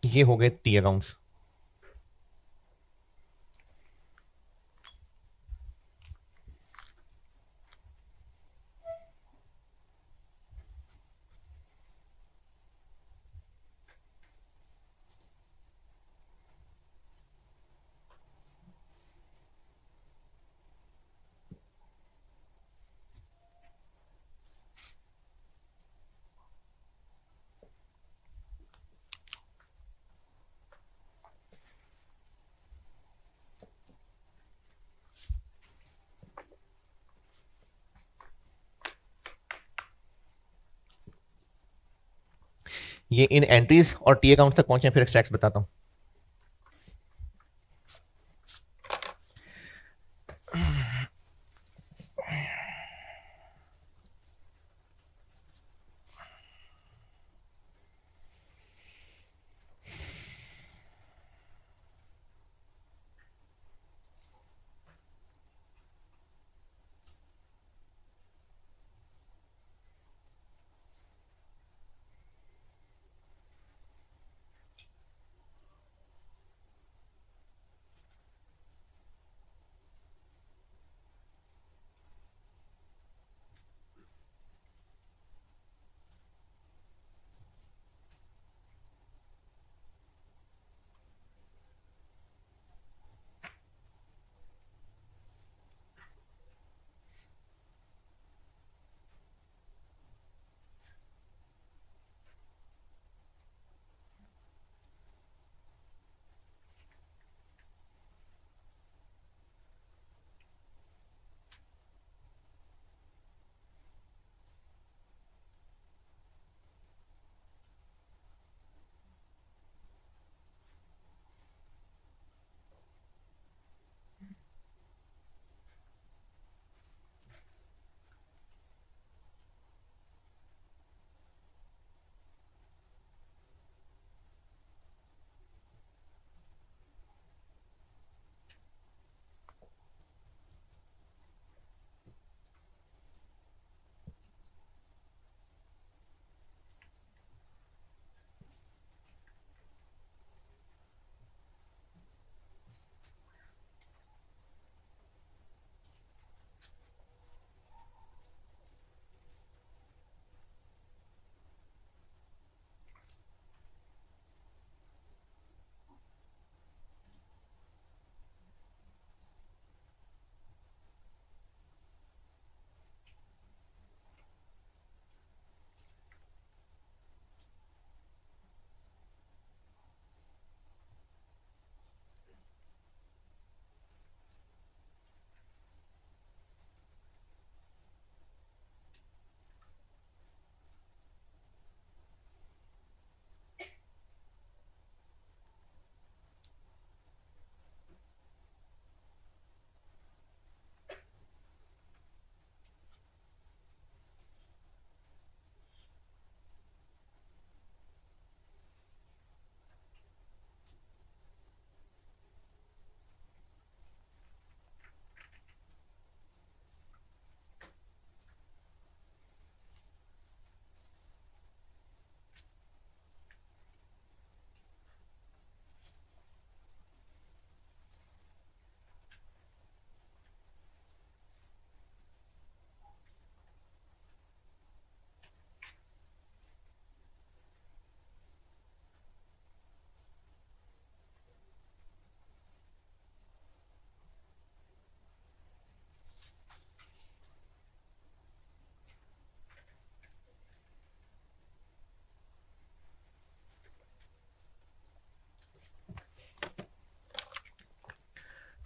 ये हो गए टी अकाउंट्स। ये इन एंट्रीज और टी अकाउंट तक पहुंचे, फिर एक्सट्रैक्ट्स बताता हूं।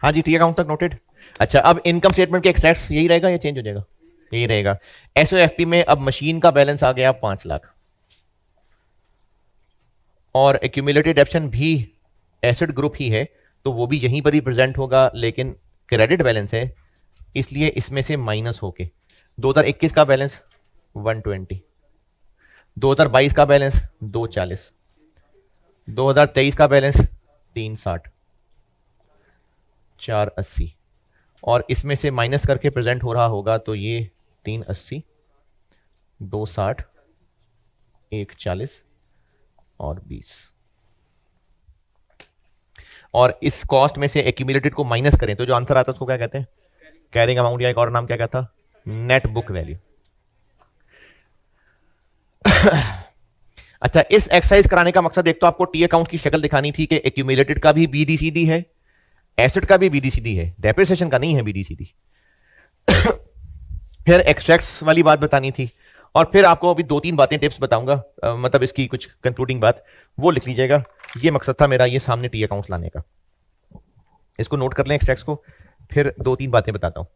हाँ जी, टी अकाउंट तक नोटेड। अच्छा, अब इनकम स्टेटमेंट के एक्सट्रैक्ट्स यही रहेगा या चेंज हो जाएगा? यही रहेगा। एसओएफपी में अब मशीन का बैलेंस आ गया 5 लाख, और एक्यूमुलेटेड डेप्शन भी एसेट ग्रुप ही है, तो वो भी यहीं पर ही प्रेजेंट होगा, लेकिन क्रेडिट बैलेंस है इसलिए इसमें से माइनस होके 2021 का बैलेंस 120, 2022 का बैलेंस 240, 2023 का बैलेंस 360, 480, और इसमें से माइनस करके प्रेजेंट हो रहा होगा तो ये 380, 260, 140 और 20। और इस कॉस्ट में से एक्यूमुलेटेड को माइनस करें तो जो आंसर आता है उसको क्या कहते हैं? कैरिंग अमाउंट, या एक और नाम क्या कहता? Net book value. अच्छा, इस एक्सरसाइज कराने का मकसद एक तो आपको टी अकाउंट की शक्ल दिखानी थी कि एक्यूमुलेटेड का भी बीडीसीडी है, एसेट का भी बीडीसीडी है, डेप्रिसिएशन का नहीं है बीडीसीडी। फिर एक्सट्रैक्ट्स वाली बात बतानी थी, और फिर आपको अभी 2-3 बातें टिप्स बताऊंगा, मतलब इसकी कुछ कंक्लूडिंग बात, वो लिख लीजिएगा। ये मकसद था मेरा ये सामने टी अकाउंट्स लाने का। इसको नोट कर लें एक्सट्रैक्ट्स को, फिर 2-3 बातें बताता हूं।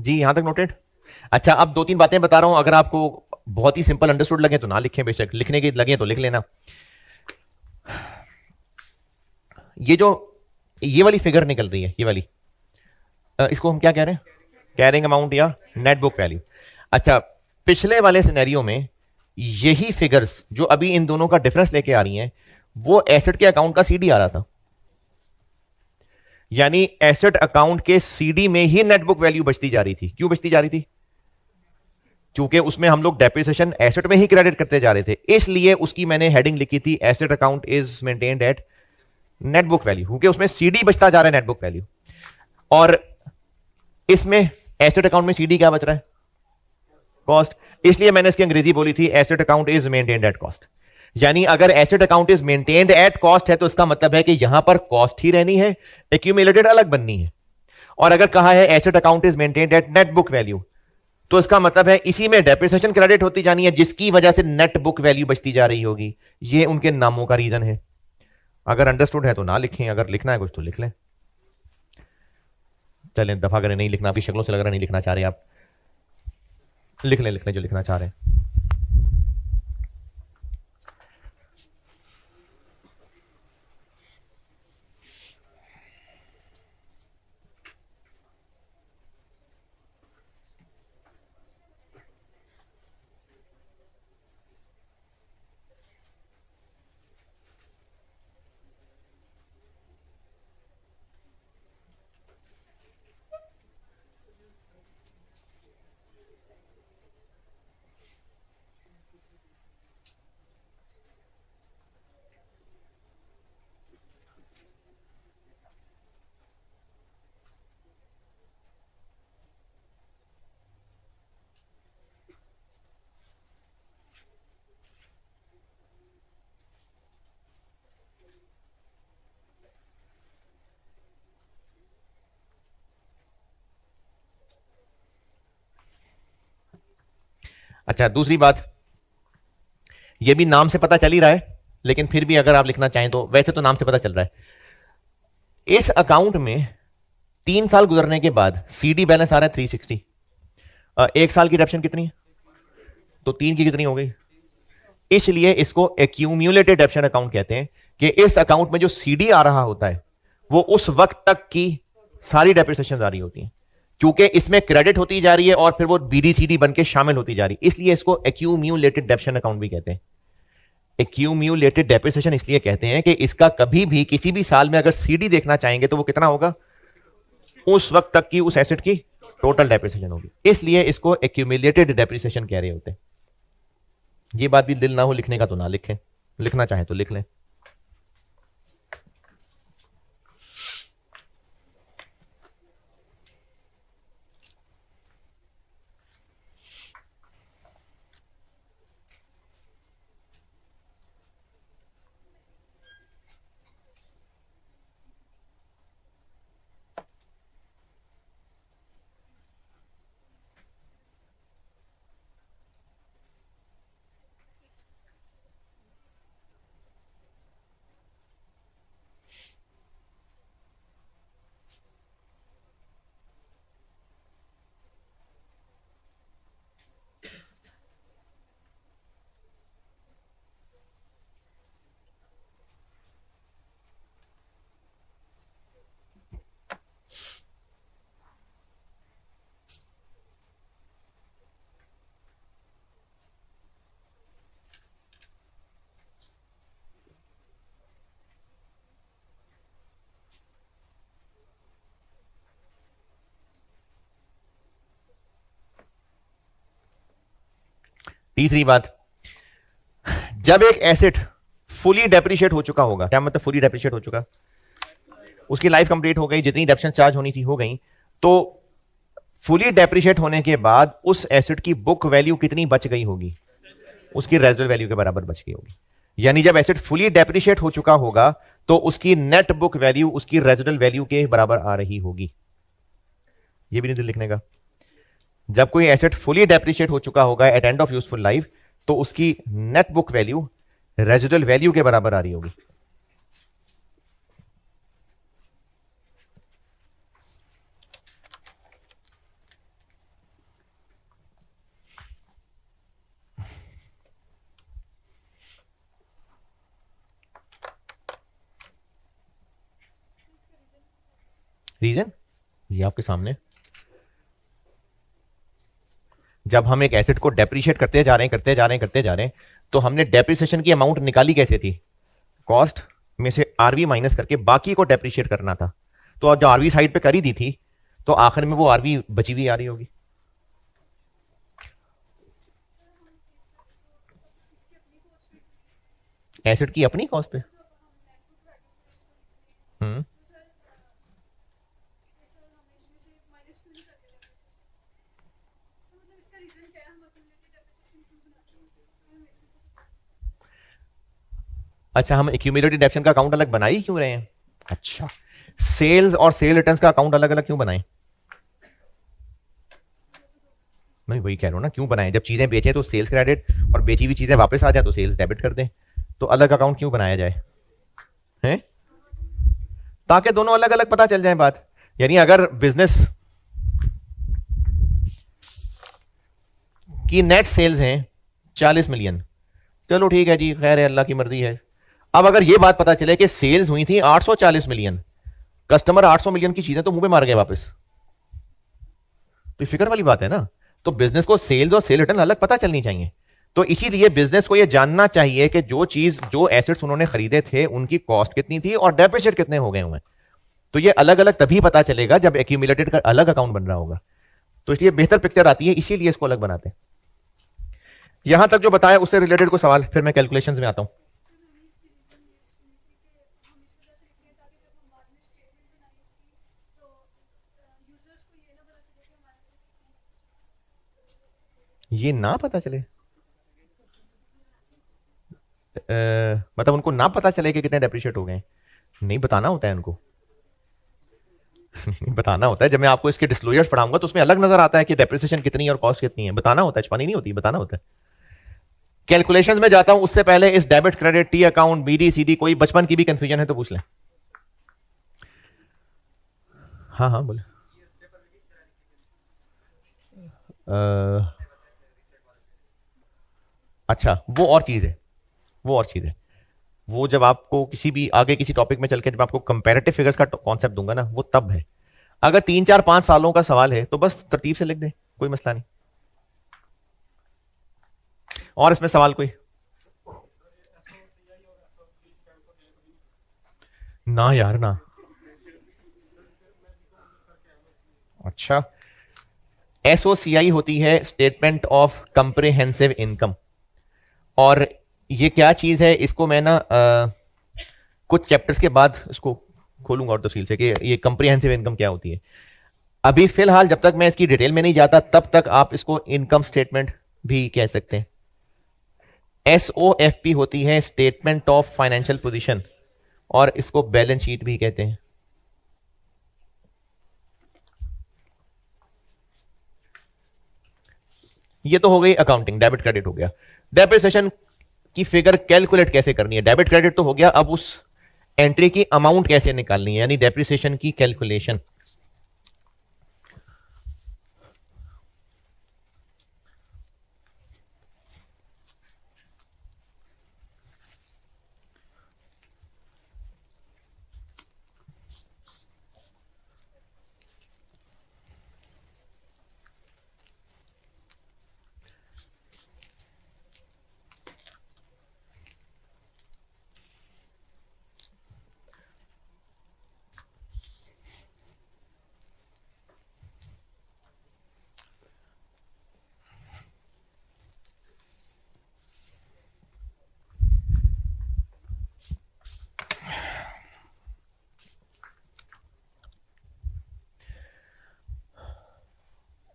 जी यहां तक नोटेड। अच्छा अब दो तीन बातें बता रहा हूं, अगर आपको बहुत ही सिंपल अंडरस्टूड लगे तो ना लिखें, बेशक लिखने के लगे तो लिख लेना। ये वाली फिगर निकल रही है, ये वाली, इसको हम क्या कह रहे हैं, कैरिंग अमाउंट या नेट बुक वैल्यू। अच्छा पिछले वाले सिनेरियो में यही फिगर्स जो अभी इन दोनों का डिफरेंस लेके आ रही हैं, वो एसेट के अकाउंट का सीडी आ रहा था, यानी एसेट अकाउंट के सीडी में ही नेट बुक वैल्यू बचती जा रही थी। क्यों बचती जा रही थी? क्योंकि उसमें हम लोग डेप्रिसिएशन एसेट में ही क्रेडिट करते जा रहे थे, इसलिए उसकी मैंने हेडिंग लिखी थी asset account is maintained at net book value, क्योंकि उसमें सीडी बचता जा रहा है नेट बुक वैल्यू, और इसमें एसेट अकाउंट में सीडी क्या बच रहा है, कॉस्ट, इसलिए मैंने इसकी अंग्रेजी बोली थी asset account is maintained at cost. यानी अगर asset account is maintained at cost है तो इसका मतलब है कि यहां पर कॉस्ट ही रहनी है, एक्यूमुलेटेड अलग बननी है। और अगर कहा है asset account is maintained at net book value, तो इसका मतलब है इसी में डेप्रिसिएशन क्रेडिट होती जानी है, जिसकी वजह से नेट बुक वैल्यू बचती जा रही होगी। ये उनके नामों का रीजन है। अगर अंडरस्टूड है तो ना लिखें, अगर लिखना है कुछ तो लिख लें। चलें दफा करें, नहीं लिखना, आपकी शक्लों से लग रहा नहीं लिखना चाह रहे आप, लिख लें जो लिखना चाह रहे हैं। अच्छा दूसरी बात, यह भी नाम से पता चल ही रहा है, लेकिन फिर भी अगर आप लिखना चाहें तो, वैसे तो नाम से पता चल रहा है। इस अकाउंट में 3 साल गुजरने के बाद सीडी बैलेंस आ रहा है 360, एक साल की डेप्शन कितनी है, तो 3 की कितनी हो गई, इसलिए इसको एक्यूम्युलेटेड डेप्शन अकाउंट कहते हैं, कि इस अकाउंट में जो सीडी आ रहा होता है वो उस वक्त तक की सारी डेप्रिसिएशन आ रही होती है, क्योंकि इसमें क्रेडिट होती जा रही है और फिर वो बीडीसीडी बन के शामिल होती जा रही है, इसलिए इसको एक्यूम्युलेटेड डेप्शन अकाउंट भी कहते हैं। एक्यूम्युलेटेड डेप्रिसिएशन इसलिए कहते हैं कि इसका कभी भी किसी भी साल में अगर सीडी देखना चाहेंगे तो वो कितना होगा, उस वक्त तक की उस एसेट की टोटल डेप्रिसिएशन होगी, इसलिए इसको एक्यूमुलेटेड डेप्रिसिएशन कह रहे होते हैं। ये बात भी दिल ना हो लिखने का तो ना लिखें, लिखना चाहे तो लिख लें। तीसरी बात, जब एक एसेट फुली डेप्रिशिएट हो चुका होगा, क्या मतलब फुली डेप्रिशिएट हो चुका, उसकी लाइफ कंप्लीट हो गई, जितनी डेप्शन चार्ज होनी थी हो गई, तो फुली डेप्रिशिएट होने के बाद उस एसेट की बुक वैल्यू कितनी बच गई होगी, उसकी रेजिडुअल वैल्यू के बराबर बच गई होगी। यानी जब एसेट फुली डेप्रिशिएट हो चुका होगा तो उसकी नेट बुक वैल्यू उसकी रेजिडुअल वैल्यू के बराबर आ रही होगी। यह भी नहीं दिल लिखने का। जब कोई एसेट फुली डेप्रिशिएट हो चुका होगा at end of useful life, तो उसकी net book value residual value के बराबर आ रही होगी। रीजन ये आपके सामने, जब हम एक एसेट को डेप्रिशिएट करते जा रहे हैं करते जा रहे हैं, तो हमने डेप्रिसिएशन की अमाउंट निकाली कैसे थी, कॉस्ट में से आरवी माइनस करके बाकी को डेप्रिशिएट करना था। तो अब जो आरवी साइड पे करी दी थी, तो आखिर में वो आरवी बची हुई आ रही होगी। एसेट की अपनी कॉस्ट पे। हम्म अच्छा, हम एक्यूमुलेटेड डेप्शन का अकाउंट अलग बना ही क्यों रहे हैं? अच्छा, सेल्स और सेल रिटर्न्स का अकाउंट अलग अलग क्यों बनाए? मैं वही कह रहा हूं ना, क्यों बनाए? जब चीजें बेचे तो सेल्स क्रेडिट, और बेची हुई चीजें वापस आ जाए तो सेल्स डेबिट कर दें। तो अलग अकाउंट क्यों बनाया जाए हैं? ताकि दोनों अलग अलग पता चल जाए बात। यानी अगर बिजनेस की नेट सेल्स हैं 40 मिलियन, चलो ठीक है जी, खैर है, अल्लाह की मर्जी है। अब अगर यह बात पता चले कि सेल्स हुई थी 840 मिलियन, कस्टमर 800 मिलियन की चीजें तो मुंह पे मार गए वापस, तो फिक्र वाली बात है ना। तो बिजनेस को सेल्स और सेल रिटर्न अलग पता चलनी चाहिए। तो इसीलिए बिजनेस को यह जानना चाहिए कि जो चीज, जो एसेट्स उन्होंने खरीदे थे उनकी कॉस्ट कितनी थी और डेप्रिशिएट कितने हो गए हुए। तो ये अलग अलग तभी पता चलेगा जब एक्यूमुलेटेड का अलग अकाउंट बन रहा होगा। तो इसलिए बेहतर पिक्चर आती है, इसीलिए इसको अलग बनाते हैं। यहां तक जो बताया उससे रिलेटेड कोई सवाल, फिर मैं कैलकुलेशंस में आता हूं। ये ना पता चले, मतलब उनको ना पता चले कि कितने डेप्रिशिएट हो गए? नहीं बताना होता है उनको। बताना होता है। जब मैं आपको इसके डिस्क्लोजर्स पढ़ाऊंगा तो उसमें अलग नजर आता है कि डेप्रिसिएशन कितनी है और कॉस्ट कितनी है। बताना होता है, छुपानी नहीं होती, बताना होता है। कैलकुलेशंस में जाता हूं उससे पहले इस debit credit T account BD CD कोई बचपन की भी कंफ्यूजन है तो पूछ लें। हाँ हाँ बोले। अच्छा, वो और चीज है, वो और चीज है। वो जब आपको किसी भी आगे किसी टॉपिक में चल के जब आपको कंपैरेटिव फिगर्स का कॉन्सेप्ट दूंगा ना, वो तब है। अगर 3 4 5 सालों का सवाल है तो बस तरतीब से लिख दे, कोई मसला नहीं। और इसमें सवाल कोई? ना यार ना। अच्छा, एसओसीआई होती है स्टेटमेंट ऑफ कंप्रिहेंसिव इनकम। और ये क्या चीज है, इसको मैं ना कुछ चैप्टर्स के बाद इसको खोलूंगा और तफसील से कि ये कंप्रिहेंसिव इनकम क्या होती है। अभी फिलहाल जब तक मैं इसकी डिटेल में नहीं जाता तब तक आप इसको इनकम स्टेटमेंट भी कह सकते हैं। एसओएफपी होती है स्टेटमेंट ऑफ फाइनेंशियल पोजीशन, और इसको बैलेंस शीट भी कहते हैं। ये तो हो गई अकाउंटिंग, डेबिट क्रेडिट हो गया। डेप्रिसिएशन की फिगर कैलकुलेट कैसे करनी है? डेबिट क्रेडिट तो हो गया, अब उस एंट्री की अमाउंट कैसे निकालनी है, यानी डेप्रिसिएशन की calculation.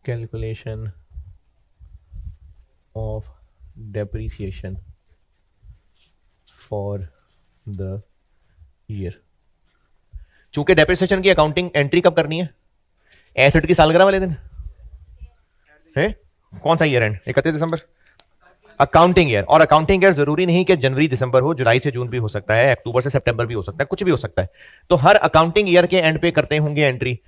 Calculation of depreciation for the year. चूंकि डेप्रिसिएशन की अकाउंटिंग एंट्री कब करनी है? एसेट की सालगिरह वाले दिन है। कौन सा year and? 31 December. Accounting year, और अकाउंटिंग ईयर जरूरी नहीं कि जनवरी दिसंबर हो, जुलाई से जून भी हो सकता है, अक्टूबर से सितंबर भी हो सकता है, कुछ भी हो सकता है। तो हर अकाउंटिंग ईयर के एंड पे करते होंगे एंट्री।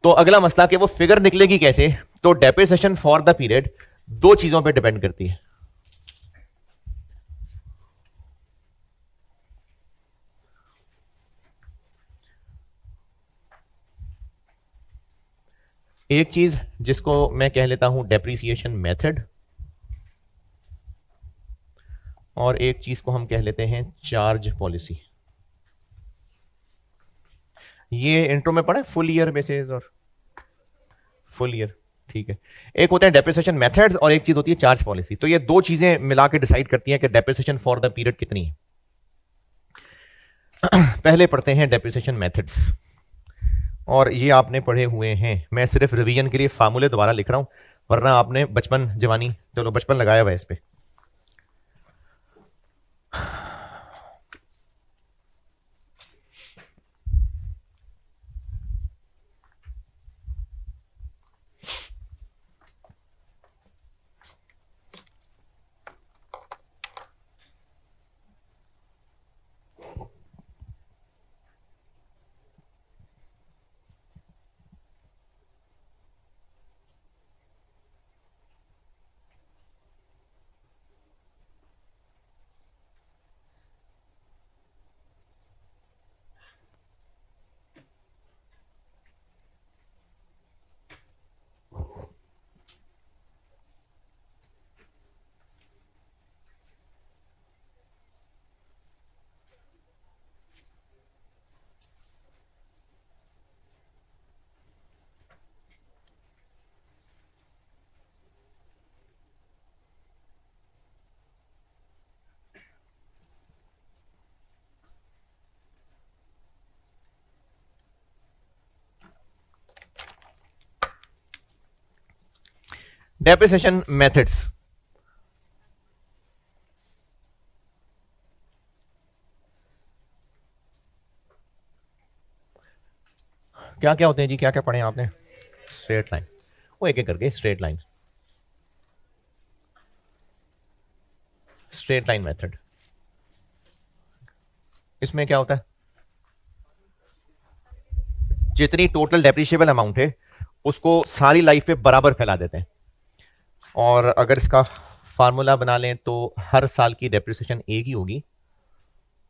तो अगला मसला कि वो फिगर निकलेगी कैसे? तो डेप्रिसिएशन फॉर द पीरियड दो चीजों पे डिपेंड करती है। एक चीज जिसको मैं कह लेता हूं डेप्रिसिएशन मेथड, और एक चीज को हम कह लेते हैं चार्ज पॉलिसी। ये इंट्रो में पढ़ा है, फुल ईयर बेसिस और फुल ईयर, ठीक है। एक होते हैं डेप्रिसिएशन मेथड्स और एक चीज होती है चार्ज पॉलिसी। तो ये दो चीजें मिला के डिसाइड करती हैं कि डेप्रिसिएशन फॉर द पीरियड कितनी है। पहले पढ़ते हैं डेप्रिसिएशन मेथड्स, और ये आपने पढ़े हुए हैं। मैं सिर्फ रिवीजन के लिए फार्मूले दोबारा लिख रहा हूं, वरना आपने बचपन जवानी चलो बचपन लगाया हुआ है इस पे। डेप्रिसिएशन मेथड्स, क्या क्या होते हैं जी, क्या क्या पढ़े आपने? स्ट्रेट लाइन, वो एक एक करके। Straight line, straight line method, इसमें क्या होता है? जितनी टोटल डेप्रिशिएबल अमाउंट है उसको सारी लाइफ पे बराबर फैला देते हैं। और अगर इसका फार्मूला बना लें तो हर साल की डेप्रिसिएशन एक ही होगी,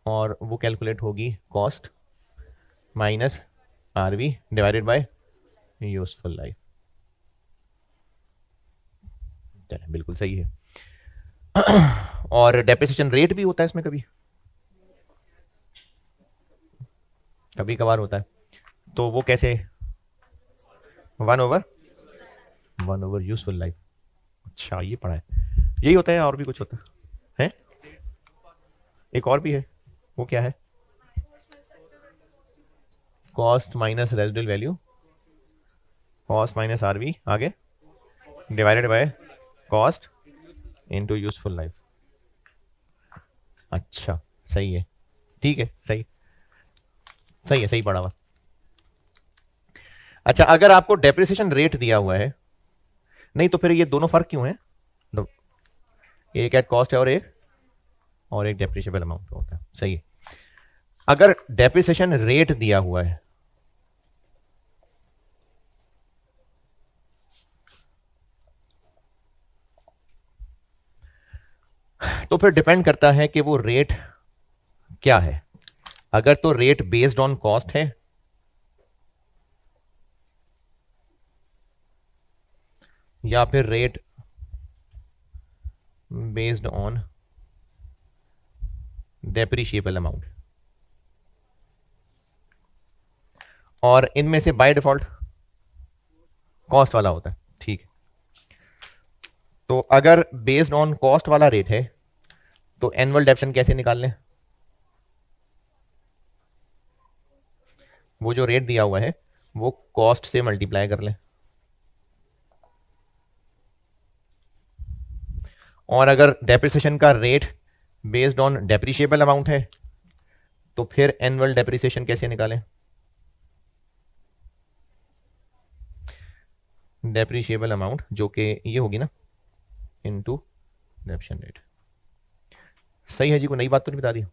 और वो कैलकुलेट होगी cost minus RV divided by useful life. बिल्कुल सही है। और डेप्रिसिएशन रेट भी होता है इसमें, कभी कभी कभार होता है। तो वो कैसे? 1/1/1 यूजफुल लाइफ। अच्छा, ये पढ़ा है। यही होता है और भी कुछ होता है? एक और भी है, वो क्या है? Cost minus residual value, cost minus RV, आगे divided by cost into useful life. अच्छा, सही है, ठीक है, सही सही है, सही पढ़ा हुआ। अच्छा, अगर आपको डेप्रिसिएशन रेट दिया हुआ है, नहीं तो फिर ये दोनों फर्क क्यों है? एक एट कॉस्ट है और एक डेप्रिशिएबल अमाउंट होता है, सही है। अगर डेप्रिसिएशन रेट दिया हुआ है तो फिर डिपेंड करता है कि वो रेट क्या है। अगर तो रेट बेस्ड ऑन कॉस्ट है, या फिर rate based on depreciable amount, और इनमें से बाय डिफॉल्ट कॉस्ट वाला होता है, ठीक है। तो अगर बेस्ड ऑन कॉस्ट वाला रेट है तो एनुअल डेप्शन कैसे निकाल लें? वो जो रेट दिया हुआ है वो कॉस्ट से मल्टीप्लाई कर लें, और अगर डेप्रिसिएशन का rate based on depreciable amount है तो फिर एनुअल डेप्रिसिएशन कैसे निकालें? डेप्रिशिएबल अमाउंट जो कि ये होगी ना, इनटू डेप्शन रेट। सही है जी, को नई बात तो नहीं बता दी?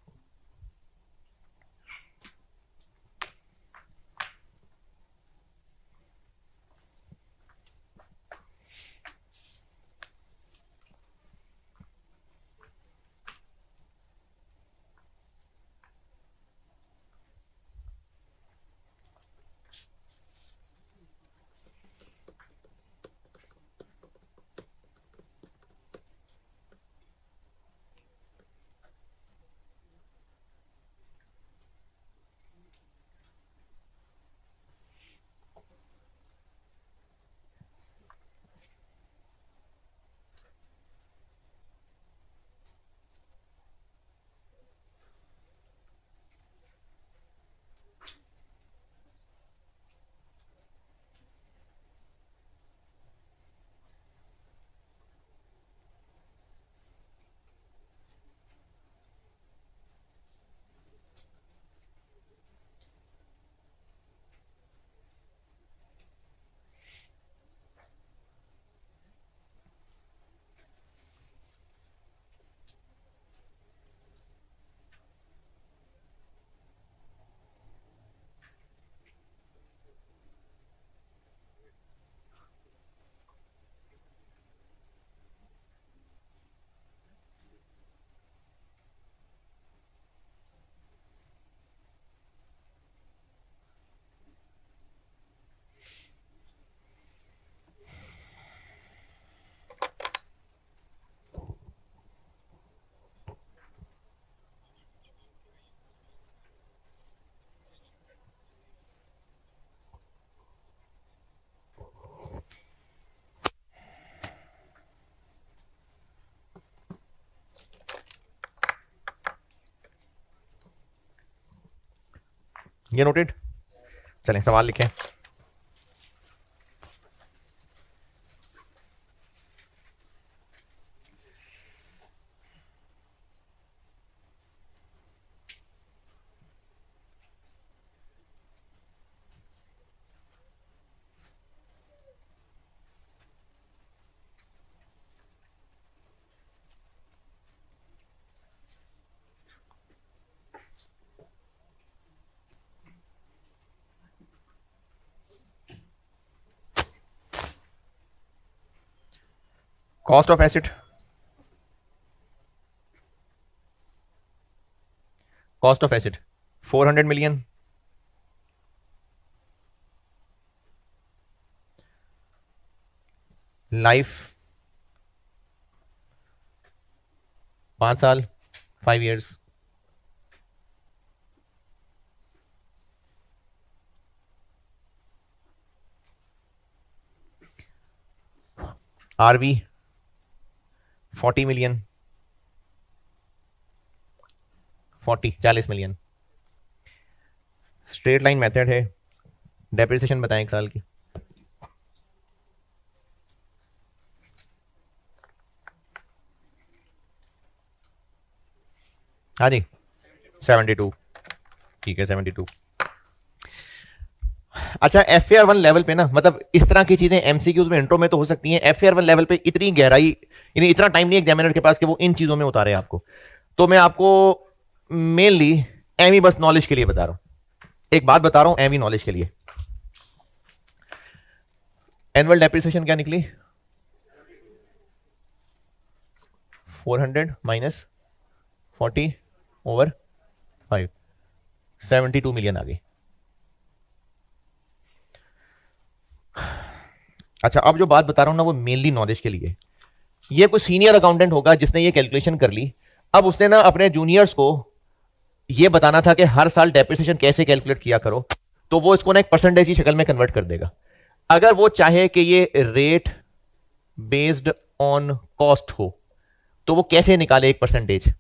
ये नोटेड। चलें सवाल लिखें। Cost of asset, cost of asset 400 million, life 5 साल 5 years, RV 40 million, 40 million. Straight line method है, डेप्रिसिएशन बताएं 1 साल की। हाँ जी 72, ठीक है 72। अच्छा FAR1 लेवल पे ना, मतलब इस तरह की चीजें एमसीक्यूज में इंट्रो में तो हो सकती हैं, FAR1 लेवल पे इतनी गहराई, यानी इतना टाइम नहीं एग्जामिनर के पास कि वो इन चीजों में उतारे आपको। तो मैं आपको मेनली एमी बस नॉलेज के लिए बता रहा हूं, एक बात बता रहा हूं एमी नॉलेज के लिए। एनुअल डेप्रिसिएशन क्या निकली? 400 माइनस 40/5, 72 मिलियन आ गई। अच्छा अब जो बात बता रहा हूं ना वो मेनली नॉलेज के लिए। ये कोई सीनियर अकाउंटेंट होगा जिसने ये कैलकुलेशन कर ली, अब उसने ना अपने जूनियर्स को ये बताना था कि हर साल डेप्रिसिएशन कैसे कैलकुलेट किया करो, तो वो इसको ना एक परसेंटेज की शक्ल में कन्वर्ट कर देगा। अगर वो चाहे कि ये रेट बेस्ड ऑन कॉस्ट हो तो वो कैसे निकाले एक परसेंटेज?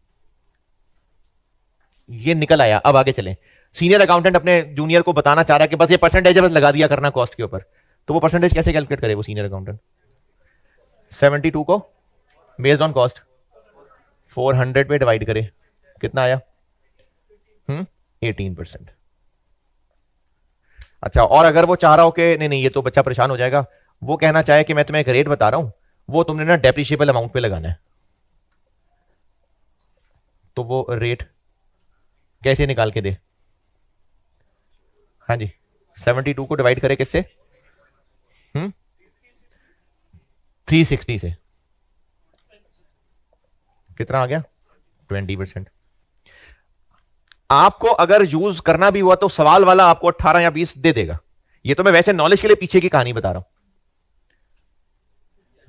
ये निकल आया। अब आगे चलें। सीनियर अकाउंटेंट अपने जूनियर को बताना चाह रहा है कि बस ये परसेंटेज बस लगा दिया करना कॉस्ट के ऊपर, तो वो परसेंटेज कैसे कैलकुलेट करे वो सीनियर अकाउंटेंट? 72 को बेस्ड ऑन कॉस्ट 400 पे डिवाइड करे, कितना आया? 18%। अच्छा और अगर वो चाह रहा हो कि नहीं नहीं ये तो बच्चा परेशान हो जाएगा, वो कहना चाहे कि मैं तुम्हें एक रेट बता रहा हूं, वो तुमने ना डेप्रिशिएबल अमाउंट पे लगाना है, तो वो रेट कैसे निकाल के दे? हाँ जी 72 को डिवाइड करे किससे? 360 से, कितना आ गया? 20%। आपको अगर यूज करना भी हुआ तो सवाल वाला आपको 18 या 20 दे देगा। ये तो मैं वैसे नॉलेज के लिए पीछे की कहानी बता रहा हूं,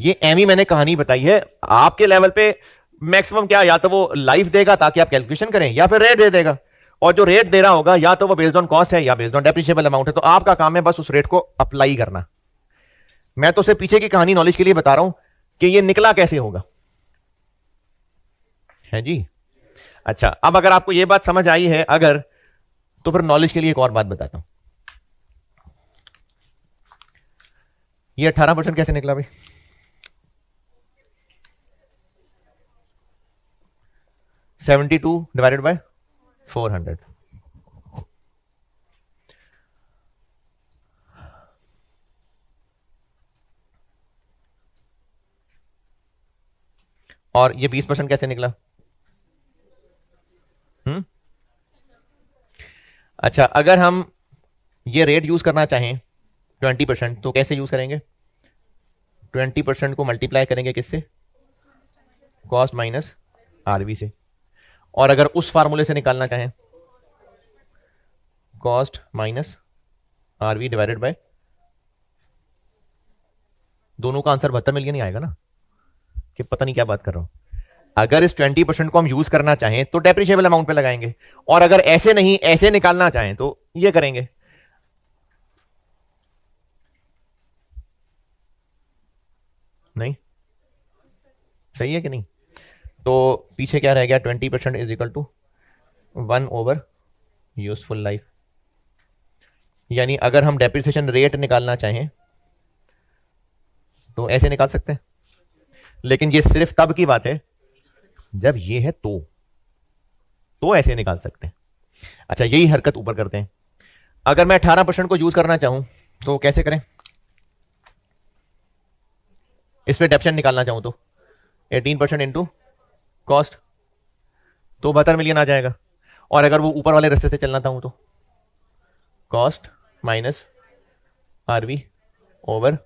ये एमी मैंने कहानी बताई है। आपके लेवल पे मैक्सिमम क्या, या तो वो लाइफ देगा ताकि आप कैलकुलेशन करें, या फिर रेट दे देगा, और जो रेट दे रहा होगा या तो वो बेस्ड ऑन कॉस्ट है या बेस्ड ऑन डेप्रिशिएबल अमाउंट है, तो आपका काम है बस उस रेट को अप्लाई करना। मैं तो सिर्फ पीछे की कहानी नॉलेज के लिए बता रहा हूं कि ये निकला कैसे होगा, है जी। अच्छा अब अगर आपको यह बात समझ आई है अगर, तो फिर नॉलेज के लिए एक और बात बताता हूं। ये 18% कैसे निकला भाई? 72 डिवाइडेड बाय 400, और ये 20% कैसे निकला? अच्छा अगर हम ये रेट यूज करना चाहें 20%, तो कैसे यूज करेंगे? 20% को मल्टीप्लाई करेंगे किससे? कॉस्ट माइनस आरवी से। और अगर उस फार्मूले से निकालना चाहें, cost minus RV divided by, दोनों का आंसर 72 मिलियन ही आएगा ना, कि पता नहीं क्या बात कर रहा हूं। अगर इस 20% को हम यूज करना चाहें तो डेप्रिशिएबल अमाउंट पे लगाएंगे, और अगर ऐसे नहीं ऐसे निकालना चाहें तो ये करेंगे। नहीं सही है कि नहीं? तो पीछे क्या रह गया? 20% is equal to 1 over useful life. यानी अगर हम डेप्रिसिएशन रेट निकालना चाहें तो ऐसे निकाल सकते हैं, लेकिन ये सिर्फ तब की बात है जब ये है तो ऐसे निकाल सकते हैं। अच्छा, यही हरकत ऊपर करते हैं। अगर मैं 18% को यूज करना चाहूं तो कैसे करें? इस पे डेप्शन निकालना चाहूं तो 18% इंटू कॉस्ट तो 72 मिलियन आ जाएगा। और अगर वो ऊपर वाले रास्ते से चलना चाहूं तो कॉस्ट माइनस आरवी ओवर,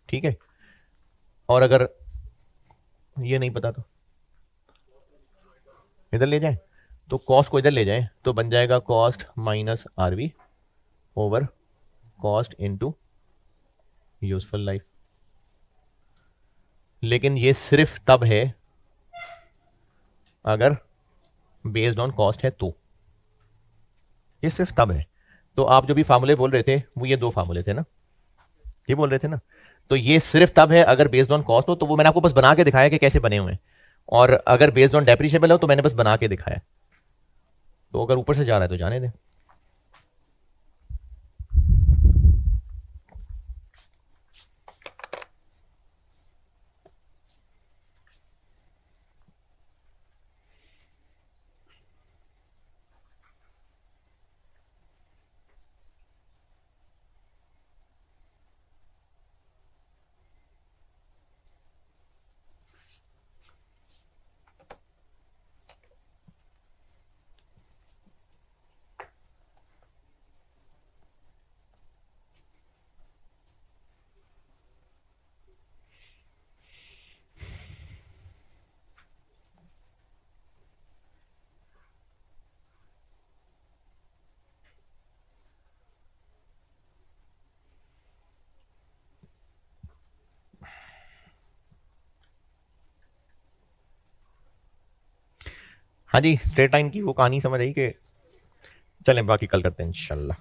ठीक है। और अगर ये नहीं पता तो इधर ले जाए, तो कॉस्ट को इधर ले जाए तो बन जाएगा cost minus RV over cost into useful life. लेकिन ये सिर्फ तब है अगर बेस्ड ऑन कॉस्ट है तो, ये सिर्फ तब है। तो आप जो भी फार्मूले बोल रहे थे वो ये दो फार्मूले थे ना, ये बोल रहे थे ना, तो ये सिर्फ तब है अगर बेस्ड ऑन कॉस्ट हो। तो वो मैंने आपको बस बना के दिखाया कि कैसे बने हुए हैं, और अगर बेस्ड ऑन डेप्रिशिएबल हो तो मैंने बस बना के दिखाया। तो अगर ऊपर से जा रहा है तो जाने दें। हाँ जी, स्ट्रेट लाइन की वो कहानी समझ आई कि चलें बाकी कल करते हैं इंशाल्लाह।